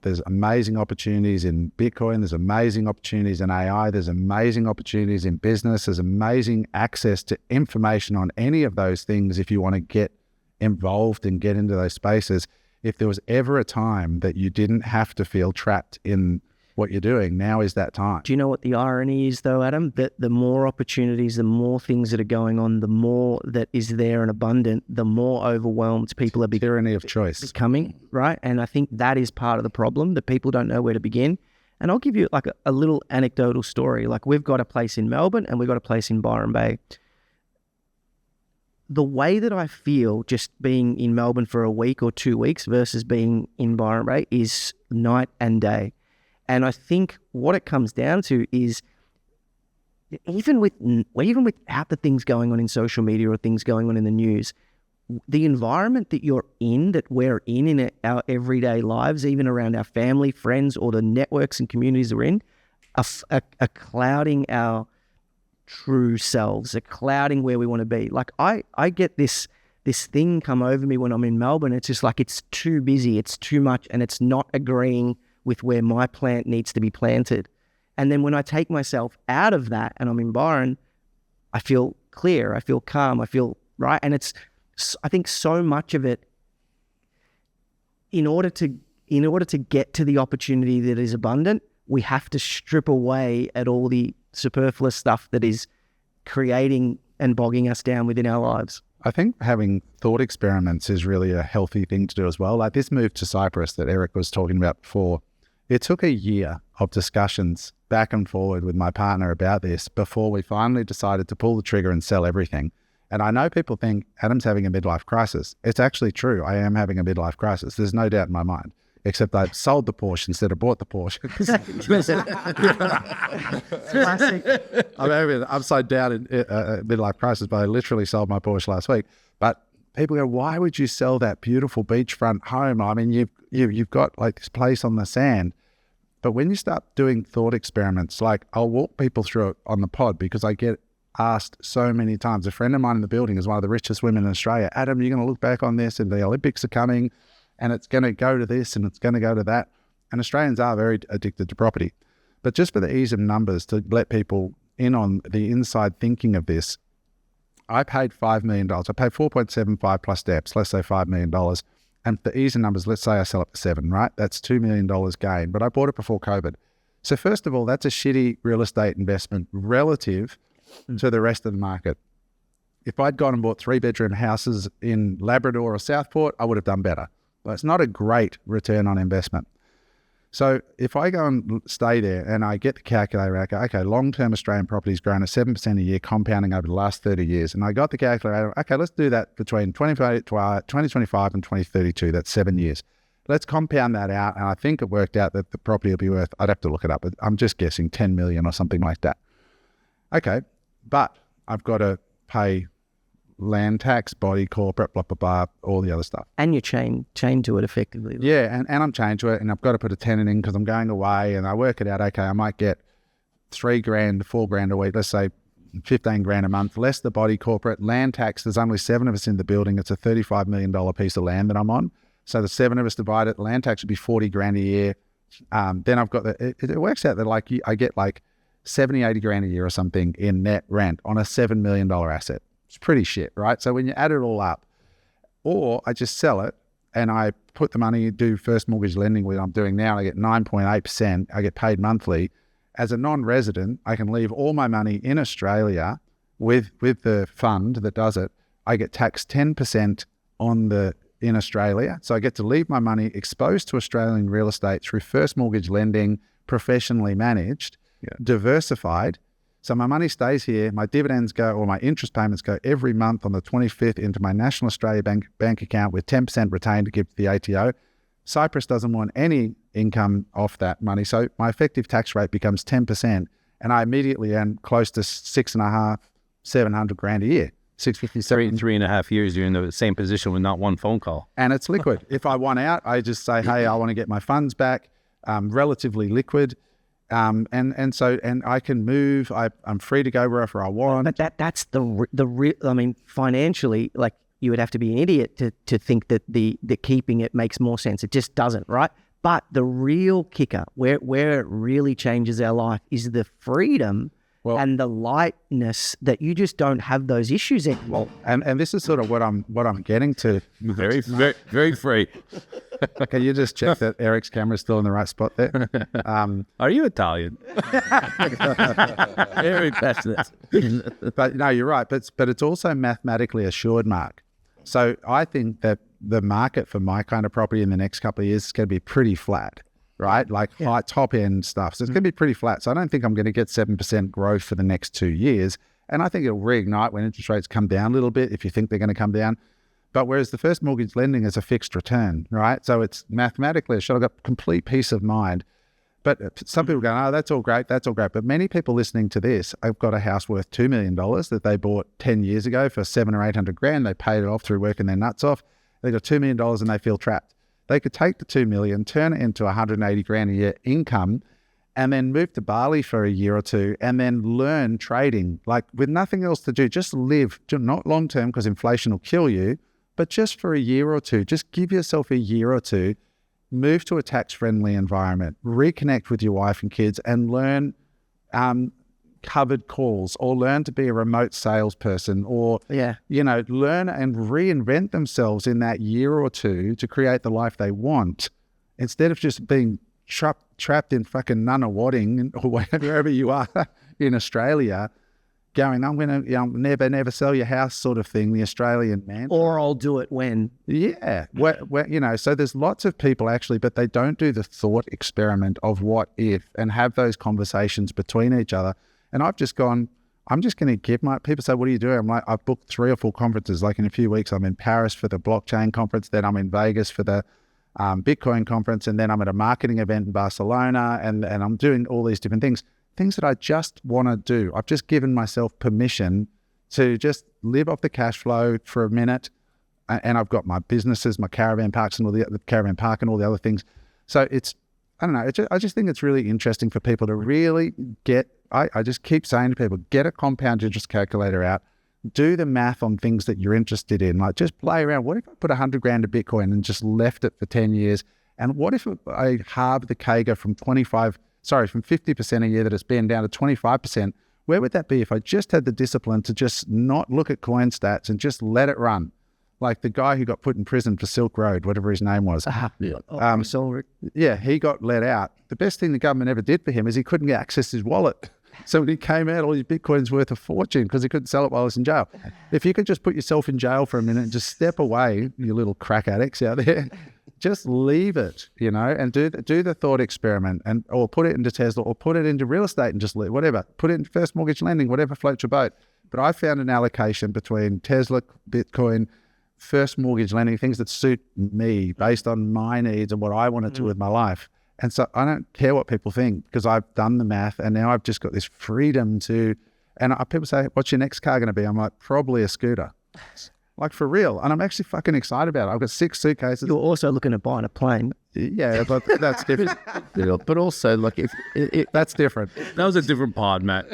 There's amazing opportunities in Bitcoin. There's amazing opportunities in AI. There's amazing opportunities in business. There's amazing access to information on any of those things if you want to get involved and get into those spaces. If there was ever a time that you didn't have to feel trapped in what you're doing, now is that time. Do you know what the irony is though, Adam? That the more opportunities, the more things that are going on, the more that is there and abundant, the more overwhelmed people are tyranny of choice becoming, right? And I think that is part of the problem, that people don't know where to begin. And I'll give you like a little anecdotal story. Like, we've got a place in Melbourne and we've got a place in Byron Bay. The way that I feel just being in Melbourne for a week or 2 weeks versus being in Byron Bay is night and day. And I think what it comes down to is, even without the things going on in social media or things going on in the news, the environment that you're in, that we're in our everyday lives, even around our family, friends, or the networks and communities we're in, are clouding our true selves, are clouding where we want to be. Like, I get this thing come over me when I'm in Melbourne. It's just like, it's too busy, it's too much, and it's not agreeing with where my plant needs to be planted. And then when I take myself out of that and I'm in Byron, I feel clear, I feel calm, I feel right. And I think so much of it, in order to get to the opportunity that is abundant, we have to strip away at all the superfluous stuff that is creating and bogging us down within our lives. I think having thought experiments is really a healthy thing to do as well. Like this move to Cyprus that Eric was talking about before, it took a year of discussions back and forward with my partner about this before we finally decided to pull the trigger and sell everything. And I know people think Adam's having a midlife crisis. It's actually true. I am having a midlife crisis. There's no doubt in my mind, except I've sold the Porsche instead of bought the Porsche. Classic. I'm having an upside down in midlife crisis, but I literally sold my Porsche last week. But people go, why would you sell that beautiful beachfront home? I mean, you've got like this place on the sand. But when you start doing thought experiments, like I'll walk people through it on the pod because I get asked so many times. A friend of mine in the building is one of the richest women in Australia. Adam, you're going to look back on this and the Olympics are coming and it's going to go to this and it's going to go to that. And Australians are very addicted to property. But just for the ease of numbers, to let people in on the inside thinking of this, I paid $5 million. I paid 4.75 plus steps, let's say $5 million. And for the ease of numbers, let's say I sell it for $7, right? That's $2 million gain, but I bought it before COVID. So first of all, that's a shitty real estate investment relative to the rest of the market. If I'd gone and bought 3-bedroom houses in Labrador or Southport, I would have done better. But it's not a great return on investment. So if I go and stay there and I get the calculator, I go, okay, long-term Australian property's grown at 7% a year, compounding over the last 30 years. And I got the calculator, okay, let's do that between 2025 and 2032. That's 7 years. Let's compound that out. And I think it worked out that the property will be worth, I'd have to look it up, but I'm just guessing 10 million or something like that. Okay, but I've got to pay land tax, body, corporate, blah, blah, blah, all the other stuff. And you're chained to it effectively. Yeah, and I'm chained to it, and I've got to put a tenant in because I'm going away, and I work it out, okay, I might get $3,000, $4,000 a week, let's say 15 grand a month, less the body, corporate, land tax. There's only 7 of us in the building. It's a $35 million piece of land that I'm on. So the 7 of us divided, land tax would be 40 grand a year. Then I've got it works out that like I get like 70, 80 grand a year or something in net rent on a $7 million asset. It's pretty shit, right? So when you add it all up, or I just sell it and I put the money, do first mortgage lending, which I'm doing now, I get 9.8%, I get paid monthly. As a non-resident, I can leave all my money in Australia with the fund that does it. I get taxed 10% in Australia. So I get to leave my money exposed to Australian real estate through first mortgage lending, professionally managed, diversified. So my money stays here, my dividends go, or my interest payments go every month on the 25th into my National Australia Bank account with 10% retained to give to the ATO. Cyprus doesn't want any income off that money. So my effective tax rate becomes 10%, and I immediately earn close to 6.5, 700 grand a year. 657. 3.5 years, you're in the same position with not one phone call. And it's liquid. If I want out, I just say, hey, I want to get my funds back, relatively liquid. And I can move. I'm free to go wherever I want. But that's the real. I mean, financially, like you would have to be an idiot to think that the keeping it makes more sense. It just doesn't, right? But the real kicker, where it really changes our life, is the freedom and the lightness that you just don't have those issues anymore. And this is sort of what I'm getting to. Very, very, very free. Can you just check that Eric's camera is still in the right spot there? Are you Italian? Very passionate. But no, you're right. But it's also mathematically assured, Mark. So I think that the market for my kind of property in the next couple of years is going to be pretty flat, right? Like high top end stuff. So it's going to be pretty flat. So I don't think I'm going to get 7% growth for the next 2 years. And I think it'll reignite when interest rates come down a little bit, if you think they're going to come down. But whereas the first mortgage lending is a fixed return, right? So it's mathematically, I've got complete peace of mind. But some people go, oh, that's all great. But many people listening to this, I've got a house worth $2 million that they bought 10 years ago for 700 or 800 grand. They paid it off through working their nuts off. They got $2 million and they feel trapped. They could take the 2 million, turn it into 180 grand a year income, and then move to Bali for a year or two and then learn trading, like with nothing else to do. Just live, not long term because inflation will kill you, but just for a year or two. Just give yourself a year or two, move to a tax-friendly environment, reconnect with your wife and kids, and learn covered calls, or learn to be a remote salesperson, or, learn and reinvent themselves in that year or two to create the life they want, instead of just being trapped in fucking Nunawading or wherever you are in Australia, going, I'm going to never sell your house sort of thing, the Australian man. Or I'll do it when. Yeah. So there's lots of people actually, but they don't do the thought experiment of what if and have those conversations between each other. And I've just gone, I'm just going to give people say, what are you doing? I'm like, I've booked 3 or 4 conferences. Like in a few weeks, I'm in Paris for the blockchain conference. Then I'm in Vegas for the Bitcoin conference. And then I'm at a marketing event in Barcelona. And I'm doing all these different things that I just want to do. I've just given myself permission to just live off the cash flow for a minute. And I've got my businesses, my caravan parks and all the caravan park and all the other things. So I don't know. I just think it's really interesting for people to really get, I just keep saying to people, get a compound interest calculator out, do the math on things that you're interested in. Like just play around. What if I put 100 grand to Bitcoin and just left it for 10 years? And what if I halve the CAGR from 50% a year that it's been down to 25%, where would that be if I just had the discipline to just not look at coin stats and just let it run? Like the guy who got put in prison for Silk Road, whatever his name was. He got let out. The best thing the government ever did for him is he couldn't access his wallet. So when he came out, all his Bitcoin's worth a fortune because he couldn't sell it while he was in jail. If you could just put yourself in jail for a minute and just step away, you little crack addicts out there, just leave it, and do the thought experiment, or put it into Tesla, or put it into real estate and just leave, whatever. Put it in first mortgage lending, whatever floats your boat. But I found an allocation between Tesla, Bitcoin, first mortgage lending, things that suit me based on my needs and what I want to do with my life. And so I don't care what people think because I've done the math and now I've just got this freedom to, and people say, what's your next car going to be? I'm like, probably a scooter. Like for real. And I'm actually fucking excited about it. I've got 6 suitcases. You're also looking at buying a plane. Yeah, but that's different. But also, like, if that's different. That was a different pod, Matt.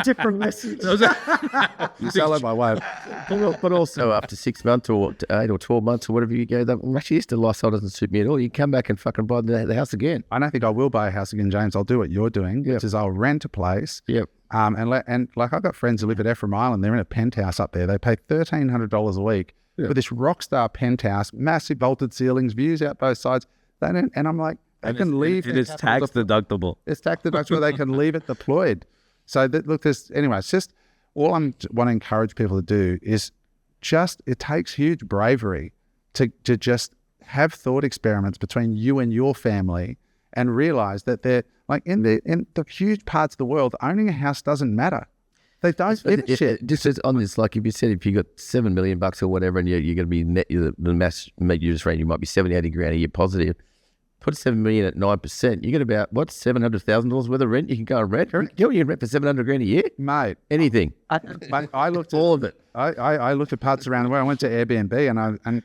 Different message. You sound like my wife. But also, after 6 months or 8 or 12 months or whatever you go, actually, this lifestyle doesn't suit me at all. You come back and fucking buy the house again. I don't think I will buy a house again, James. I'll do what you're doing, which is I'll rent a place. Yep. And like I've got friends who live at Ephraim Island. They're in a penthouse up there. They pay $1,300 a week for this rock star penthouse, massive vaulted ceilings, views out both sides. And I'm like, they can leave. It is tax deductible. It's tax deductible. They can leave it deployed. So anyway, it's just all I want to encourage people to do is it takes huge bravery to just have thought experiments between you and your family and realize that they're like in the huge parts of the world, owning a house doesn't matter. They don't give a shit. Just on this, like if you said if you got $7 million or whatever, and you're going to be net, the mass use rate, you might be 70, 80 grand a year positive. Put $7 million at 9%, you get about $700,000 worth of rent. You can go and rent. You can rent for $700 grand a year, mate. Anything. I looked at all of it. I looked at parts around the world. I went to Airbnb and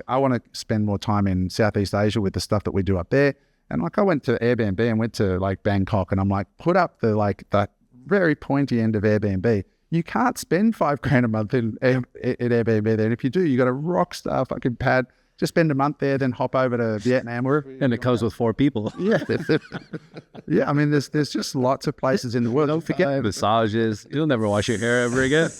I want to spend more time in Southeast Asia with the stuff that we do up there. And I went to Airbnb and went to like Bangkok, and I'm like, put up the very pointy end of Airbnb. You can't spend $5,000 a month in Airbnb there. And if you do, you got a rock star fucking pad. Just spend a month there, then hop over to Vietnam. And it comes with 4 people. Yeah. Yeah, I mean, there's just lots of places in the world. Don't forget massages. You'll never wash your hair ever again.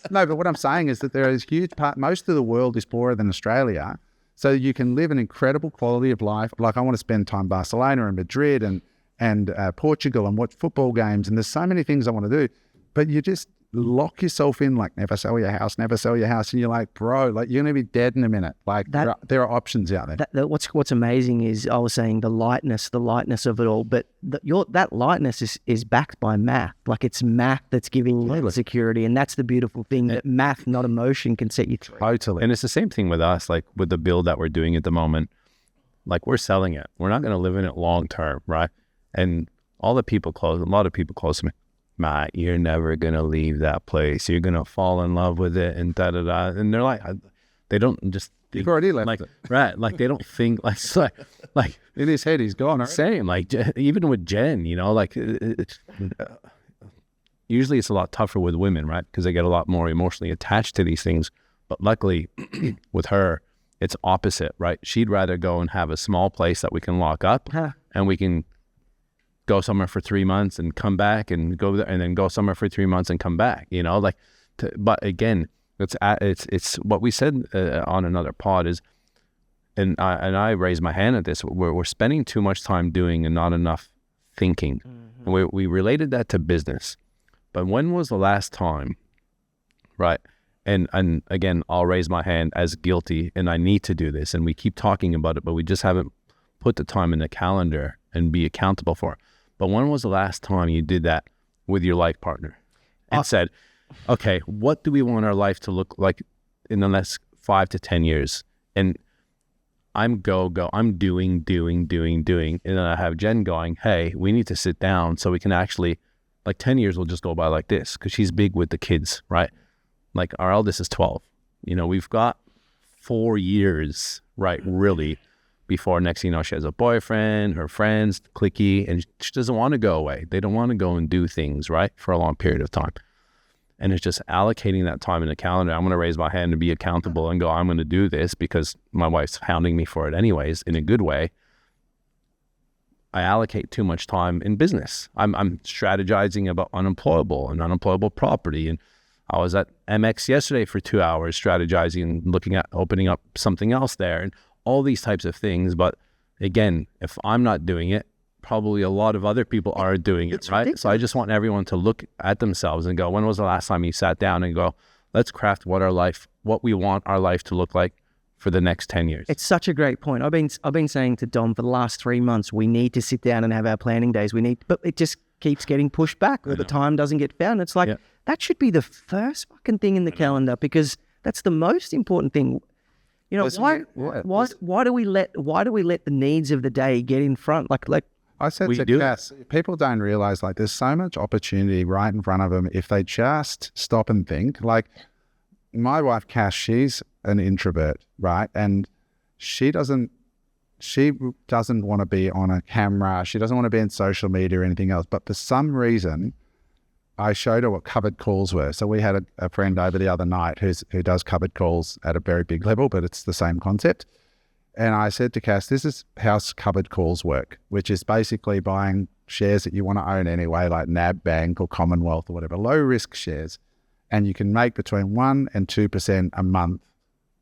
No, but what I'm saying is that there is huge part. Most of the world is poorer than Australia. So you can live an incredible quality of life. Like I want to spend time in Barcelona and Madrid and Portugal and watch football games. And there's so many things I want to do. But you just lock yourself in, like never sell your house. And you're like, bro, like you're going to be dead in a minute. Like there are options out there. What's amazing is I was saying the lightness of it all. But that lightness is backed by math. Like it's math that's giving you security. And that's the beautiful thing, that math, not emotion, can set you through. Totally. And it's the same thing with us, like with the build that we're doing at the moment. Like we're selling it. We're not going to live in it long term, right? And a lot of people close to me. Matt, you're never going to leave that place. You're going to fall in love with it and da-da-da. And they're like, they don't just think. You've already left like, it. Right. Like they don't think like in his head, he's gone. Right? Same. Like even with Jen, like usually it's a lot tougher with women, right? Because they get a lot more emotionally attached to these things. But luckily with her, it's opposite, right? She'd rather go and have a small place that we can lock up and we can go somewhere for 3 months and come back and go there, and then go somewhere for 3 months and come back, you know, like, but again, it's what we said on another pod is, and I raised my hand at this, we're spending too much time doing and not enough thinking. And we related that to business. But when was the last time, right? And again, I'll raise my hand as guilty, and I need to do this, and we keep talking about it, but we just haven't put the time in the calendar and be accountable for it. But when was the last time you did that with your life partner and said, okay, what do we want our life to look like in the next 5 to 10 years? And I'm I'm doing. And then I have Jen going, hey, we need to sit down so we can actually, like 10 years will just go by like this, because she's big with the kids, right? Like our eldest is 12. You know, we've got 4 years, right, really, before next thing you know, she has a boyfriend, her friends, cliquey, and she doesn't want to go away. They don't want to go and do things, right, for a long period of time. And it's just allocating that time in the calendar. I'm going to raise my hand and be accountable and go, I'm going to do this because my wife's hounding me for it anyways, in a good way. I allocate too much time in business. I'm strategizing about Unemployable and Unemployable property. And I was at MX yesterday for 2 hours strategizing and looking at opening up something else there and all these types of things. But again, if I'm not doing it, probably a lot of other people are doing it, right? Ridiculous. So I just want everyone to look at themselves and go, when was the last time you sat down and go, let's craft what we want our life to look like for the next 10 years. It's such a great point. I've been saying to Dom for the last 3 months, we need to sit down and have our planning days. But it just keeps getting pushed back, or the time doesn't get found. It's like, that should be the first fucking thing in the calendar, because that's the most important thing. You know, why do we let the needs of the day get in front? Like I said to Cass, people don't realize, like, there's so much opportunity right in front of them if they just stop and think. Like, my wife, Cass, she's an introvert, right? And she doesn't want to be on a camera. She doesn't want to be in social media or anything else. But for some reason, I showed her what covered calls were. So we had a friend over the other night who does covered calls at a very big level, but it's the same concept. And I said to Cass, this is how covered calls work, which is basically buying shares that you want to own anyway, like NAB Bank or Commonwealth or whatever, low risk shares. And you can make between 1% and 2% a month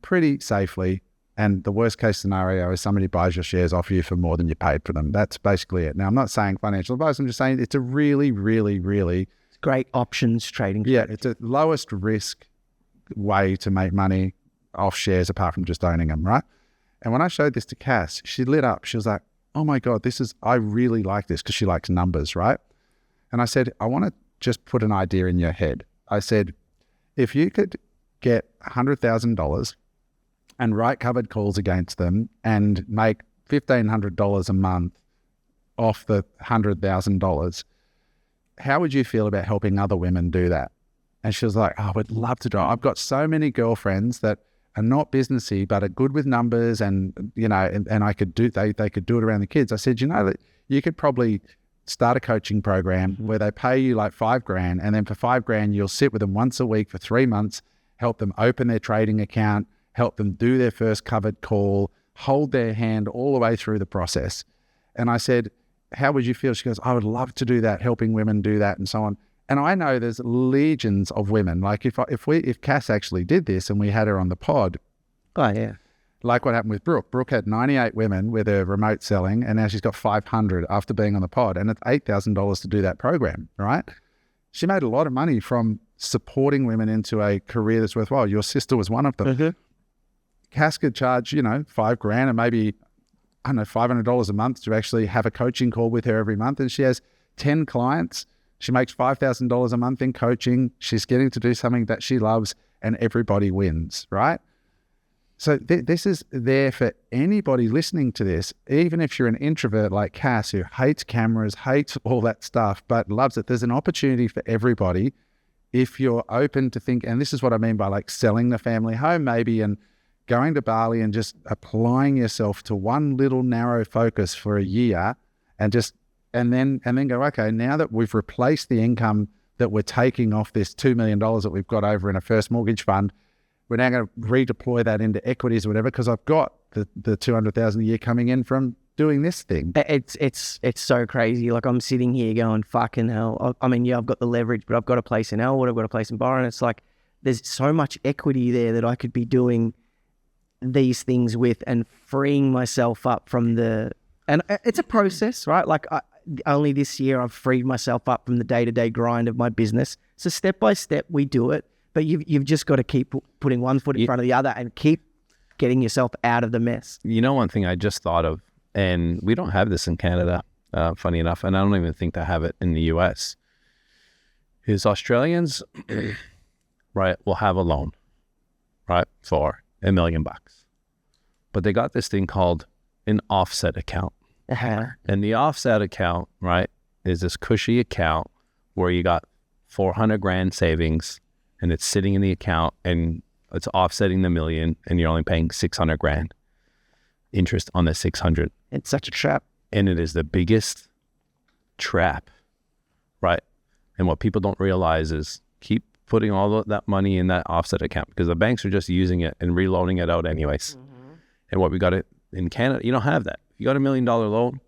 pretty safely. And the worst case scenario is somebody buys your shares off you for more than you paid for them. That's basically it. Now, I'm not saying financial advice. I'm just saying it's a really, really, really great options trading. Yeah, it's a lowest risk way to make money off shares apart from just owning them, right? And when I showed this to Cass, she lit up. She was like, oh my God, I really like this, because she likes numbers, right? And I said, I want to just put an idea in your head. I said, if you could get $100,000 and write covered calls against them and make $1,500 a month off the $100,000, how would you feel about helping other women do that? And she was like, oh, I would love to do it. I've got so many girlfriends that are not businessy, but are good with numbers, and, you know, and I could do, they could do it around the kids. I said, you know, that you could probably start a coaching program where they pay you like $5,000, and then for $5,000, you'll sit with them once a week for 3 months, help them open their trading account, help them do their first covered call, hold their hand all the way through the process. And I said, how would you feel? She goes, I would love to do that, helping women do that and so on. And I know there's legions of women. Like if Cass actually did this and we had her on the pod. Oh, yeah. Like what happened with Brooke. Brooke had 98 women with her remote selling, and now she's got 500 after being on the pod. And it's $8,000 to do that program, right? She made a lot of money from supporting women into a career that's worthwhile. Your sister was one of them. Mm-hmm. Cass could charge, you know, $5,000 and maybe, I don't know, $500 a month to actually have a coaching call with her every month. And she has 10 clients. She makes $5,000 a month in coaching. She's getting to do something that she loves, and everybody wins, right? So this is there for anybody listening to this, even if you're an introvert like Cass, who hates cameras, hates all that stuff, but loves it. There's an opportunity for everybody if you're open to think, and this is what I mean by like selling the family home maybe, and going to Bali and just applying yourself to one little narrow focus for a year, and then go, okay, now that we've replaced the income that we're taking off this $2 million that we've got over in a first mortgage fund, we're now going to redeploy that into equities or whatever, because I've got the $200,000 a year coming in from doing this thing. It's so crazy. Like, I'm sitting here going, fucking hell. I mean, yeah, I've got the leverage, but I've got a place in Elwood, I've got a place in Byron. It's like there's so much equity there that I could be doing these things with and freeing myself up from and it's a process, right? Like, only this year I've freed myself up from the day-to-day grind of my business. So step by step we do it, but you've just got to keep putting one foot in front of the other and keep getting yourself out of the mess. You know, one thing I just thought of, and we don't have this in Canada, funny enough, and I don't even think they have it in the US, is Australians, right, will have a loan, right, for $1 million. But they got this thing called an offset account. And the offset account, right, is this cushy account where you got 400 grand savings and it's sitting in the account and it's offsetting the $1 million and you're only paying 600 grand interest on the 600. It's such a trap. And it is the biggest trap, right? And what people don't realize is keep putting all of that money in that offset account because the banks are just using it and reloading it out anyways. And what we got in Canada, you don't have that. You got $1 million loan,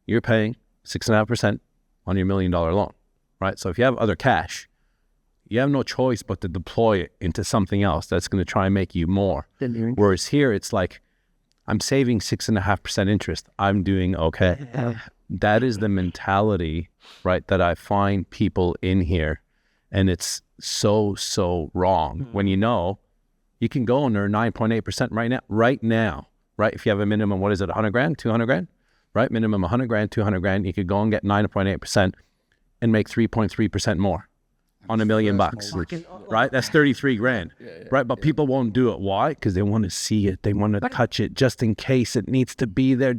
you're paying 6.5% on your $1 million loan, right? So if you have other cash, you have no choice but to deploy it into something else that's going to try and make you more. Whereas here, it's like, I'm saving 6.5% interest. I'm doing okay. That is the mentality, right, that I find people in here. And it's so wrong when you know you can go and earn 9.8% right now. Right? If you have a minimum, what is it, 100 grand, 200 grand, right? Minimum 100 grand, 200 grand. You could go and get 9.8% and make 3.3% more on $1 million, right? That's 33 grand, right? But people won't do it. Why? Because they want to see it. They want to touch it just in case it needs to be there.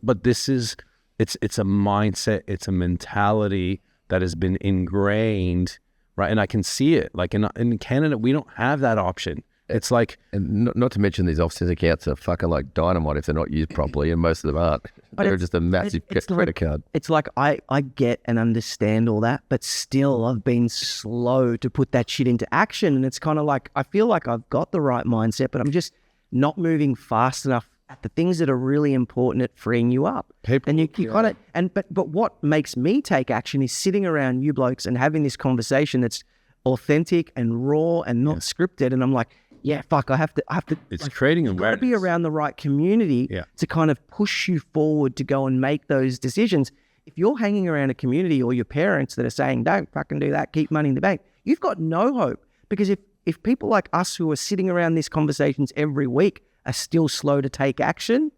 But this is, it's a mindset. It's a mentality that has been ingrained, right? And I can see it. Like in Canada, we don't have that option. It's like, and not to mention these offset accounts are fucking like dynamite if they're not used properly, and most of them aren't. They're just a massive credit card. It's like I get and understand all that, but still I've been slow to put that shit into action. And it's kind of like, I feel like I've got the right mindset, but I'm just not moving fast enough at the things that are really important at freeing you up. And you kind of, but what makes me take action is sitting around you blokes and having this conversation that's authentic and raw and not scripted. And I'm like, yeah, fuck, I have to. It's like, creating awareness. To be around the right community to kind of push you forward to go and make those decisions. If you're hanging around a community or your parents that are saying, don't fucking do that, keep money in the bank, you've got no hope. Because if people like us who are sitting around these conversations every week are still slow to take action,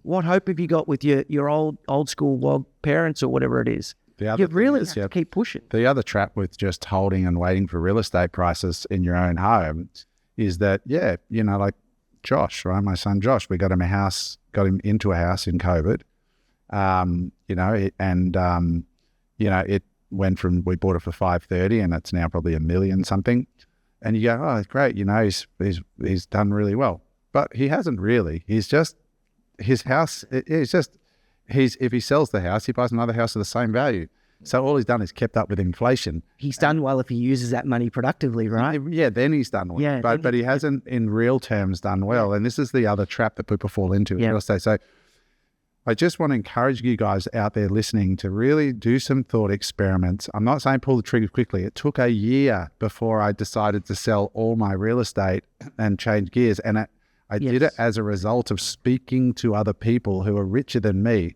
what hope have you got with your old school WOG parents or whatever it is? You really have to keep pushing. The other trap with just holding and waiting for real estate prices in your own home is that, like Josh, right? My son Josh, we got him into a house in COVID, it went from, we bought it for 530 and it's now probably $1 million something. And you go, oh, great, he's done really well. But he hasn't really. He's just, his house, if he sells the house, he buys another house of the same value. So all he's done is kept up with inflation. He's done well if he uses that money productively, right? Yeah, then he's done well. Yeah, but he hasn't in real terms done well. And this is the other trap that people fall into in real estate. So I just want to encourage you guys out there listening to really do some thought experiments. I'm not saying pull the trigger quickly. It took a year before I decided to sell all my real estate and change gears. And I did it as a result of speaking to other people who are richer than me.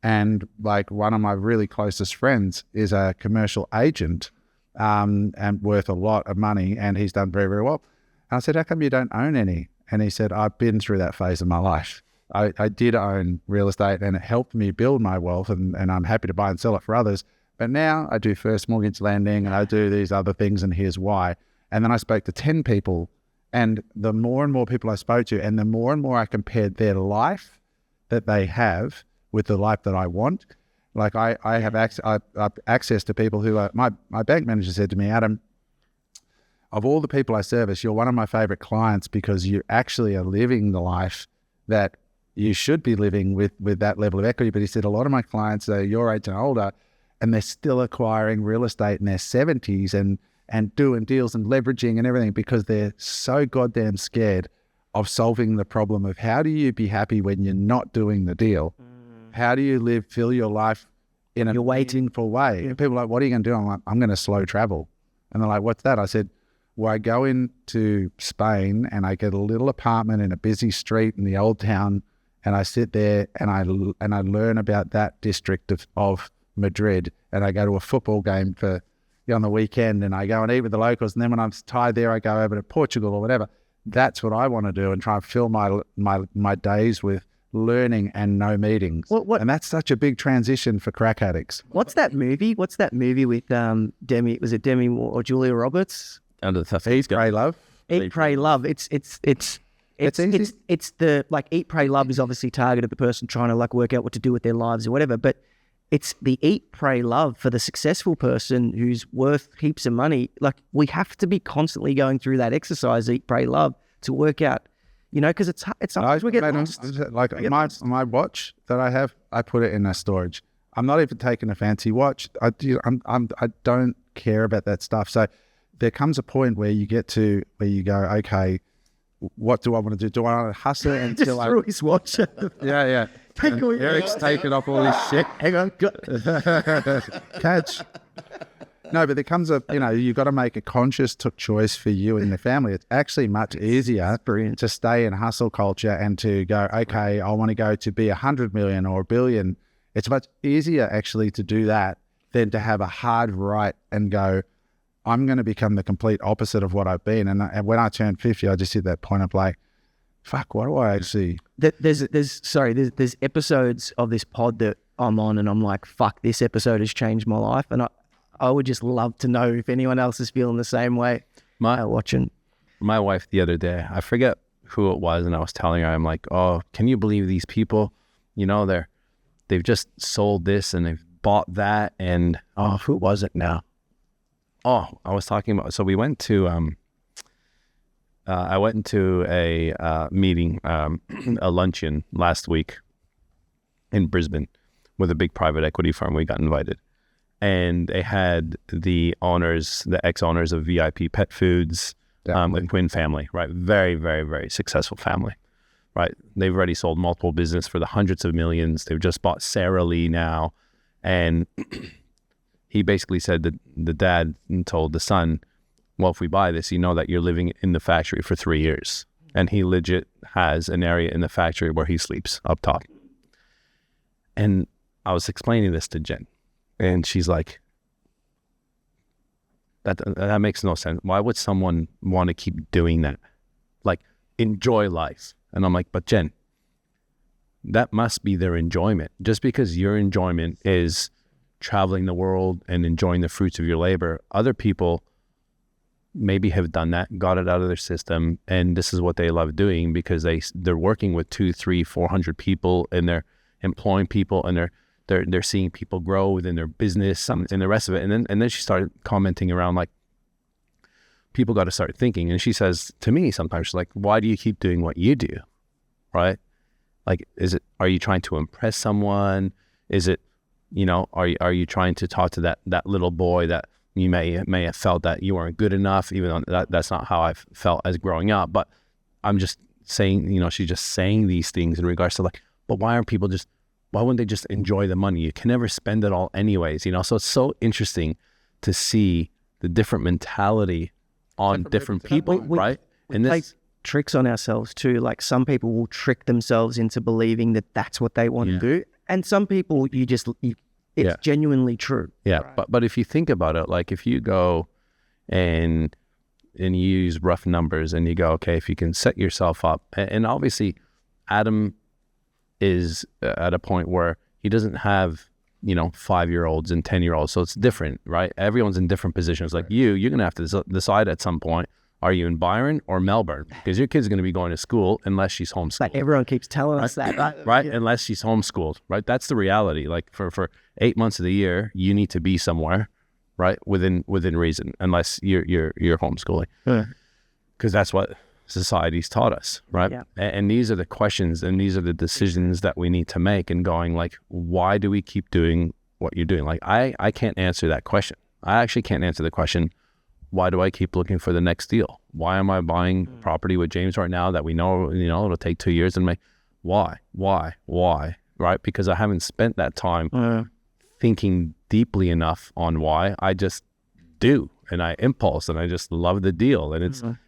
And like one of my really closest friends is a commercial agent and worth a lot of money, and he's done very, very well. And I said, how come you don't own any? And he said, I've been through that phase of my life. I did own real estate and it helped me build my wealth, and I'm happy to buy and sell it for others. But now I do first mortgage lending and I do these other things, and here's why. And then I spoke to 10 people, and the more and more people I spoke to, and the more and more I compared their life that they have with the life that I want. Like I have access to people who are, my bank manager said to me, Adam, of all the people I service, you're one of my favorite clients because you actually are living the life that you should be living with that level of equity. But he said, a lot of my clients are your age and older, and they're still acquiring real estate in their 70s and doing deals and leveraging and everything because they're so goddamn scared of solving the problem of how do you be happy when you're not doing the deal? How do you fill your life in a meaningful way? And people are like, what are you going to do? I'm like, I'm going to slow travel. And they're like, what's that? I said, well, I go into Spain and I get a little apartment in a busy street in the old town, and I sit there and I learn about that district of Madrid, and I go to a football game on the weekend, and I go and eat with the locals, and then when I'm tired there, I go over to Portugal or whatever. That's what I want to do, and try and fill my days with learning and no meetings. And that's such a big transition for crack addicts. What's that movie with Demi? Was it Demi Moore or Julia Roberts? Under the tough Eat, Pray, Love. Eat, Pray, Love. It's the like Eat, Pray, Love is obviously targeted at the person trying to like work out what to do with their lives or whatever, but it's the Eat, Pray, Love for the successful person who's worth heaps of money. Like we have to be constantly going through that exercise, Eat, Pray, Love, to work out, because it's sometimes we get lost. Like my watch that I have, I put it in a storage. I'm not even taking a fancy watch. I don't care about that stuff. So there comes a point where you get to where you go, okay, what do I want to do? Do I want to hustle until I... threw his watch. Yeah. Eric's taking off all his shit. Hang on. Catch. No, but there comes you've got to make a conscious choice for you and the family. It's actually much easier to stay in hustle culture and to go, okay, I want to go to be 100 million or 1 billion. It's much easier actually to do that than to have a hard right and go, I'm going to become the complete opposite of what I've been. And when I turned 50, I just hit that point of like, fuck, what do I actually... There's episodes of this pod that I'm on and I'm like, fuck, this episode has changed my life. And I would just love to know if anyone else is feeling the same way watching. My wife the other day, I forget who it was, and I was telling her, I'm like, oh, can you believe these people? They've just sold this and they've bought that, and who was it now? Oh, I was talking about, so we went to, I went into a meeting, a luncheon last week in Brisbane with a big private equity firm. We got invited, and they had the ex-owners of VIP Pet Foods, the Quinn family, right? Very, very, very successful family, right? They've already sold multiple business for the hundreds of millions. They've just bought Sara Lee now, and he basically said that the dad told the son, well, if we buy this, that you're living in the factory for 3 years. And he legit has an area in the factory where he sleeps up top. And I was explaining this to Jen, and she's like, that makes no sense. Why would someone want to keep doing that? Like, enjoy life. And I'm like, but Jen, that must be their enjoyment. Just because your enjoyment is traveling the world and enjoying the fruits of your labor, other people maybe have done that, got it out of their system, and this is what they love doing because they're working with 200, 300, 400 people, and they're employing people, and they're seeing people grow within their business and the rest of it. And then she started commenting around like, people got to start thinking. And she says to me sometimes, she's like, why do you keep doing what you do? Right? Like, are you trying to impress someone? Is it, are you trying to talk to that little boy that you may have felt that you weren't good enough, even though that's not how I felt as growing up. But I'm just saying, she's just saying these things in regards to like, but why wouldn't they just enjoy the money? You can never spend it all anyways, So it's so interesting to see the different mentality on different people, right? We play tricks on ourselves too. Like some people will trick themselves into believing that that's what they want to do. And some people it's genuinely true. Yeah, right. But if you think about it, like if you go and you use rough numbers and you go, okay, if you can set yourself up, and obviously Adam is at a point where he doesn't have 5-year-olds and 10-year-olds, so it's different, right? Everyone's in different positions. Like you're gonna have to decide at some point, are you in Byron or Melbourne? Because your kid's going to be going to school unless she's homeschooled. Like everyone keeps telling us that, right? Right, unless she's homeschooled, right? That's the reality. Like for 8 months of the year, you need to be somewhere, right? Within reason, unless you're homeschooling, because that's what society's taught us, right? Yeah. And these are the questions and these are the decisions that we need to make. And going like, why do we keep doing what you're doing? Like I can't answer that question. I actually can't answer the question. why do I keep looking for the next deal? Why am I buying property with James right now that we know, it'll take 2 years? And why, right? Because I haven't spent that time thinking deeply enough on why. I just do, and I impulse, and I just love the deal. And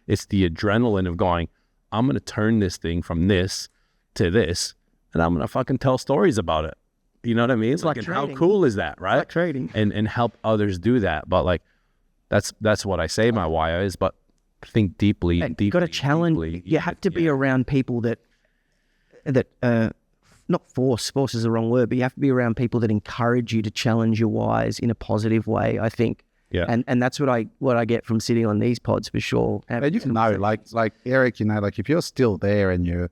it's the adrenaline of going, I'm going to turn this thing from this to this, and I'm going to fucking tell stories about it. You know what I mean? It's like and trading. How cool is that, right? Like trading. And help others do that. But like, that's what I say my why is, but think deeply. You got to challenge. Deeply, you have to be around people that not force is the wrong word, but you have to be around people that encourage you to challenge your whys in a positive way, I think. Yeah. And that's what I get from sitting on these pods for sure. And you know, like Eric, like if you're still there and you're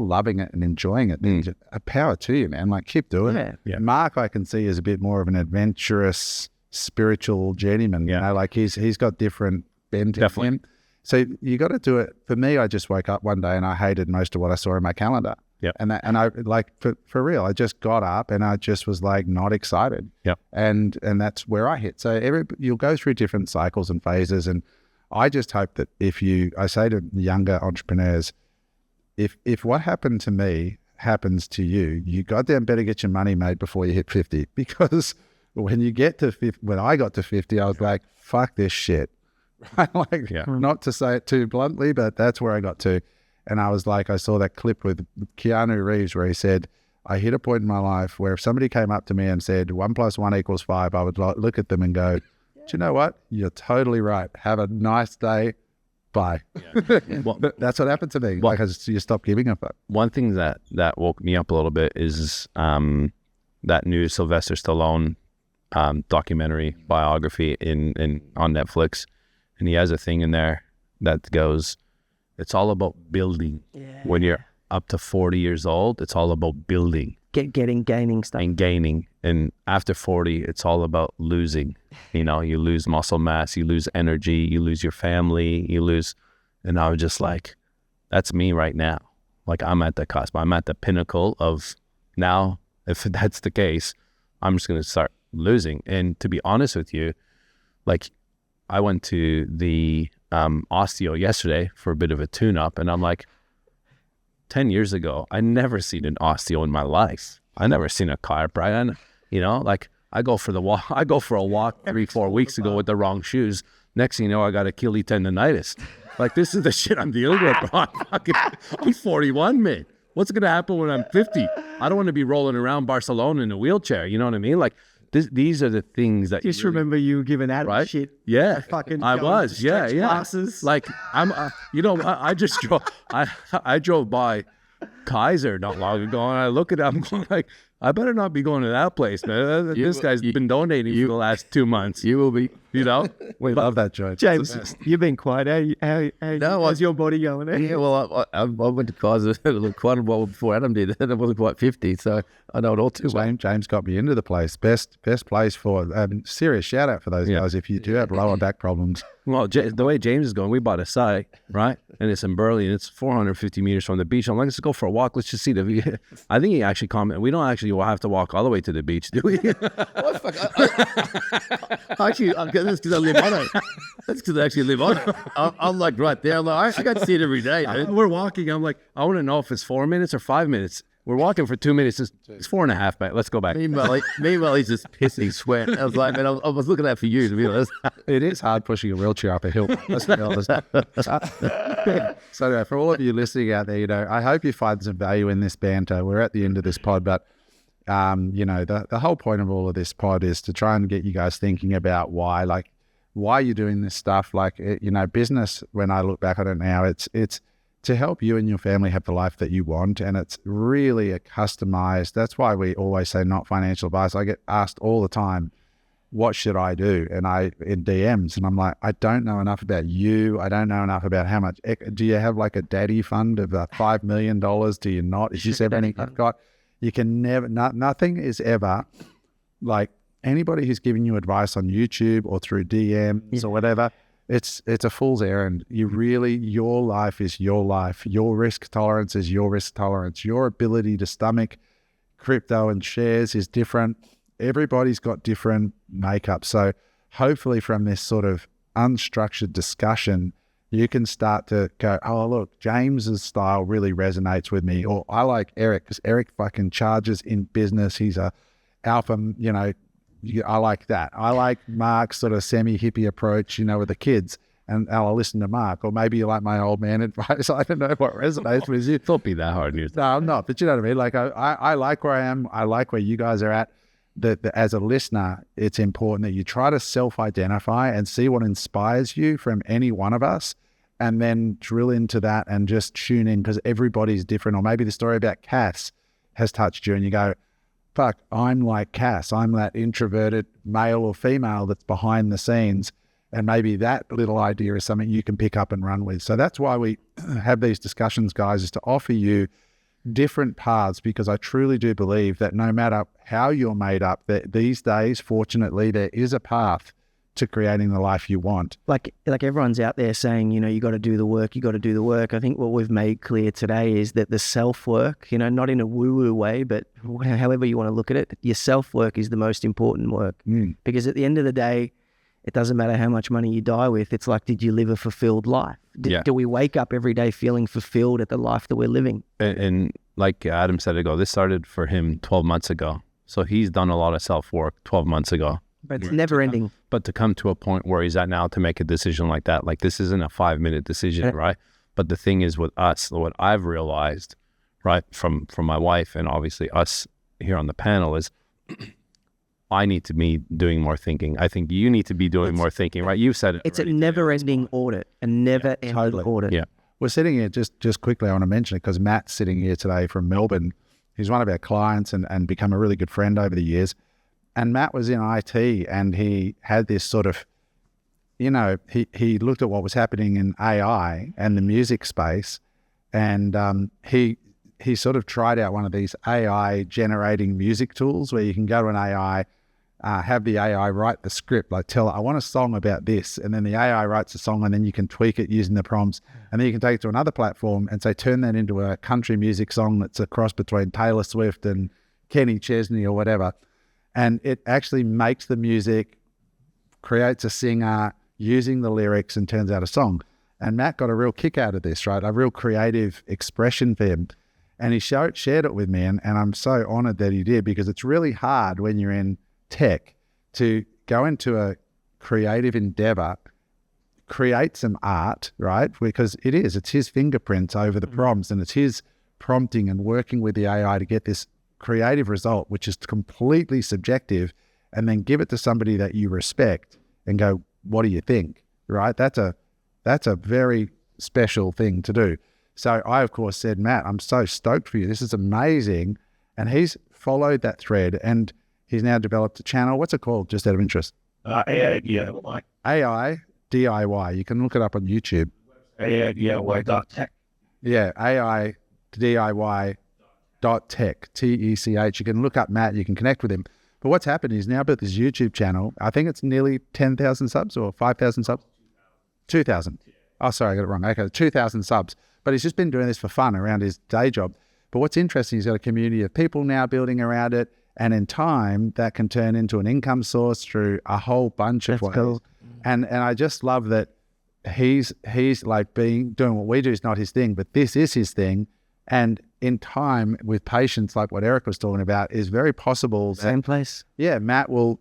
loving it and enjoying it, then a power to you, man. Like keep doing it. Yeah. Mark, I can see, is a bit more of an adventurous, spiritual journeyman. Yeah. Like he's got different bent in Definitely. him. So you got to do it. For me, I just woke up one day and I hated most of what I saw in my calendar. Yep. And I like for real, I just got up and I just was like not excited. Yep. And that's where I hit. So you'll go through different cycles and phases. And I just hope that I say to younger entrepreneurs, if what happened to me happens to you, you goddamn better get your money made before you hit 50. Because when you get to 50, when I got to 50, I was like, fuck this shit. Like, not to say it too bluntly, but that's where I got to. And I was like, I saw that clip with Keanu Reeves where he said, I hit a point in my life where if somebody came up to me and said 1 + 1 = 5, I would look at them and go, do you know what? You're totally right. Have a nice day. Bye. Well, that's what happened to me. Well, you stop giving a fuck. one thing that woke me up a little bit is that new Sylvester Stallone documentary biography on Netflix. And he has a thing in there that goes, it's all about building. Yeah. When you're up to 40 years old, it's all about building. Gaining stuff. And gaining. And after 40, it's all about losing. You lose muscle mass, you lose energy, you lose your family, and I was just like, that's me right now. Like I'm at the cusp. I'm at the pinnacle of now, if that's the case, I'm just going to start losing. And to be honest with you, like I went to the osteo yesterday for a bit of a tune-up, and I'm like, 10 years ago, I never seen an osteo in my life. I never seen a chiropractor. Like I go for a walk 3-4 weeks ago with the wrong shoes. Next thing you know, I got Achilles tendonitis. Like this is the shit I'm dealing with, bro. I'm 41, man. What's gonna happen when I'm 50? I don't want to be rolling around Barcelona in a wheelchair. You know what I mean? Like these are the things that Just remember you giving Adam right? shit. Yeah, Fucking I was. Yeah. Classes. Like I'm. I just drove. I drove by Kaiser not long ago, and I look at it. I'm going like, I better not be going to that place, man. This guy's been donating for the last 2 months. You will be. We love that joke. James, you've been quiet. How's your body going? Yeah, well, I went to Kaiser quite a while before Adam did, and I wasn't quite 50, so I know it all too well. James got me into the place. Best place for serious shout out for those guys. If you do have lower back problems, Well, the way James is going, we bought a site, right? And it's in Burley, and it's 450 meters from the beach. I'm like, let's go for a walk. Let's just see the view. I think he actually commented, we don't actually have to walk all the way to the beach, do we? What fuck? Actually, that's because I live on it. That's because I actually live on it. I'm like right there. I'm like, I got to see it every day. Dude. We're walking. I'm like, I want to know if it's 4 minutes or 5 minutes. We're walking for 2 minutes. It's 4.5, mate. Let's go back. Meanwhile, he's just pissing sweat. I was like, man, I was looking out for you, to be honest. it is hard pushing a wheelchair up a hill. Let's be honest. So for all of you listening out there, I hope you find some value in this banter. We're at the end of this pod, but the whole point of all of this pod is to try and get you guys thinking about why you're doing this stuff. Like, business, when I look back on it now, it's to help you and your family have the life that you want. And it's really a customized, that's why we always say not financial advice. I get asked all the time, what should I do? And in DMs, and I'm like, I don't know enough about you. I don't know enough about how much, do you have like a daddy fund of $5 million? Do you not? Is this everything I've got? You can never, nothing is ever like anybody who's giving you advice on YouTube or through DMs or whatever. It's a fool's errand. Your life is your life. Your risk tolerance is your risk tolerance. Your ability to stomach crypto and shares is different. Everybody's got different makeup. So hopefully from this sort of unstructured discussion, you can start to go, oh, look, James's style really resonates with me. Or I like Eric because Eric fucking charges in business. He's a alpha, you know, I like that. I like Mark's sort of semi-hippie approach, you know, with the kids. And I'll listen to Mark. Or maybe you like my old man advice. I don't know what resonates with you. Don't be that hard. No, I'm not. But you know what I mean? Like, I like where I am. I like where you guys are at. As a listener, it's important that you try to self-identify and see what inspires you from any one of us, and then drill into that and just tune in, because everybody's different. Or maybe the story about Cass has touched you and you go, fuck, I'm like Cass. I'm that introverted male or female that's behind the scenes. And maybe that little idea is something you can pick up and run with. So that's why we have these discussions, guys, is to offer you different paths, because I truly do believe that no matter how you're made up, that these days, fortunately, there is a path to creating the life you want. Like everyone's out there saying, you know, you got to do the work, you got to do the work. I think what we've made clear today is that the self-work, you know, not in a woo-woo way, but however you want to look at it, your self-work is the most important work. Because at the end of the day, it doesn't matter how much money you die with. It's like, did you live a fulfilled life? Do we wake up every day feeling fulfilled at the life that we're living? And like Adam said ago, this started for him 12 months ago. So he's done a lot of self-work 12 months ago. But it's never ending. But to come to a point where he's at now to make a decision like that, like this isn't a 5-minute decision, right? But the thing is with us, what I've realized, right, from my wife and obviously us here on the panel is I need to be doing more thinking. I think you need to be doing more thinking, right? You've said it. It's a never-ending audit, a never-ending audit. Yeah. We're sitting here, just quickly, I want to mention it because Matt's sitting here today from Melbourne. He's one of our clients and become a really good friend over the years. And Matt was in IT and he had this sort of, you know, he looked at what was happening in AI and the music space, and he sort of tried out one of these AI generating music tools where you can go to an AI, have the AI write the script, like tell it, I want a song about this. And then the AI writes a song and then you can tweak it using the prompts. And then you can take it to another platform and say, turn that into a country music song that's a cross between Taylor Swift and Kenny Chesney or whatever. And it actually makes the music, creates a singer using the lyrics and turns out a song. And Matt got a real kick out of this, right? A real creative expression for him. And he shared it with me. And I'm so honored that he did, because it's really hard when you're in tech to go into a creative endeavor, create some art, right? Because it's his fingerprints over the prompts, and it's his prompting and working with the AI to get this creative result, which is completely subjective, and then give it to somebody that you respect and go, what do you think? Right? That's a very special thing to do. So I, of course, said, Matt, I'm so stoked for you. This is amazing. And he's followed that thread and he's now developed a channel. What's it called? Just out of interest. AI DIY. AI DIY. You can look it up on YouTube. AI DIY.tech. Yeah, AI DIY .tech, TECH. You can look up Matt, you can connect with him. But what's happened is now built this YouTube channel. I think it's nearly 10,000 subs or 5,000 subs. 2,000. Oh, sorry, I got it wrong. Okay, 2,000 subs. But he's just been doing this for fun around his day job. But what's interesting, he's got a community of people now building around it. And in time, that can turn into an income source through a whole bunch of ways. Cool. And I just love that he's like doing what we do is not his thing, but this is his thing. And in time, with patience, like what Eric was talking about, is very possible. Same place. Yeah, Matt will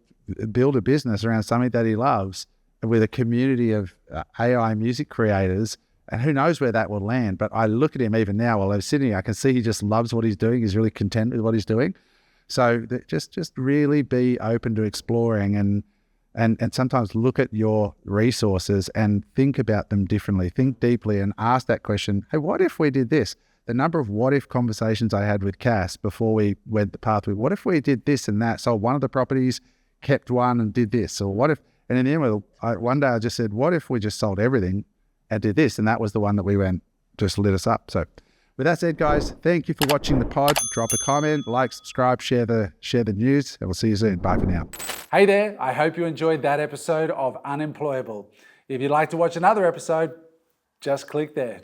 build a business around something that he loves with a community of AI music creators, and who knows where that will land. But I look at him even now while I'm sitting here, I can see he just loves what he's doing. He's really content with what he's doing. So just really be open to exploring and sometimes look at your resources and think about them differently. Think deeply and ask that question, hey, what if we did this? The number of what if conversations I had with Cass before we went the pathway, what if we did this and that? So one of the properties, kept one and did this. Or what if, and in the end, one day I just said, what if we just sold everything and did this? And that was the one that we went, just lit us up. So with that said, guys, thank you for watching the pod. Drop a comment, like, subscribe, share the news, and we'll see you soon. Bye for now. Hey there, I hope you enjoyed that episode of Unemployable. If you'd like to watch another episode, just click there.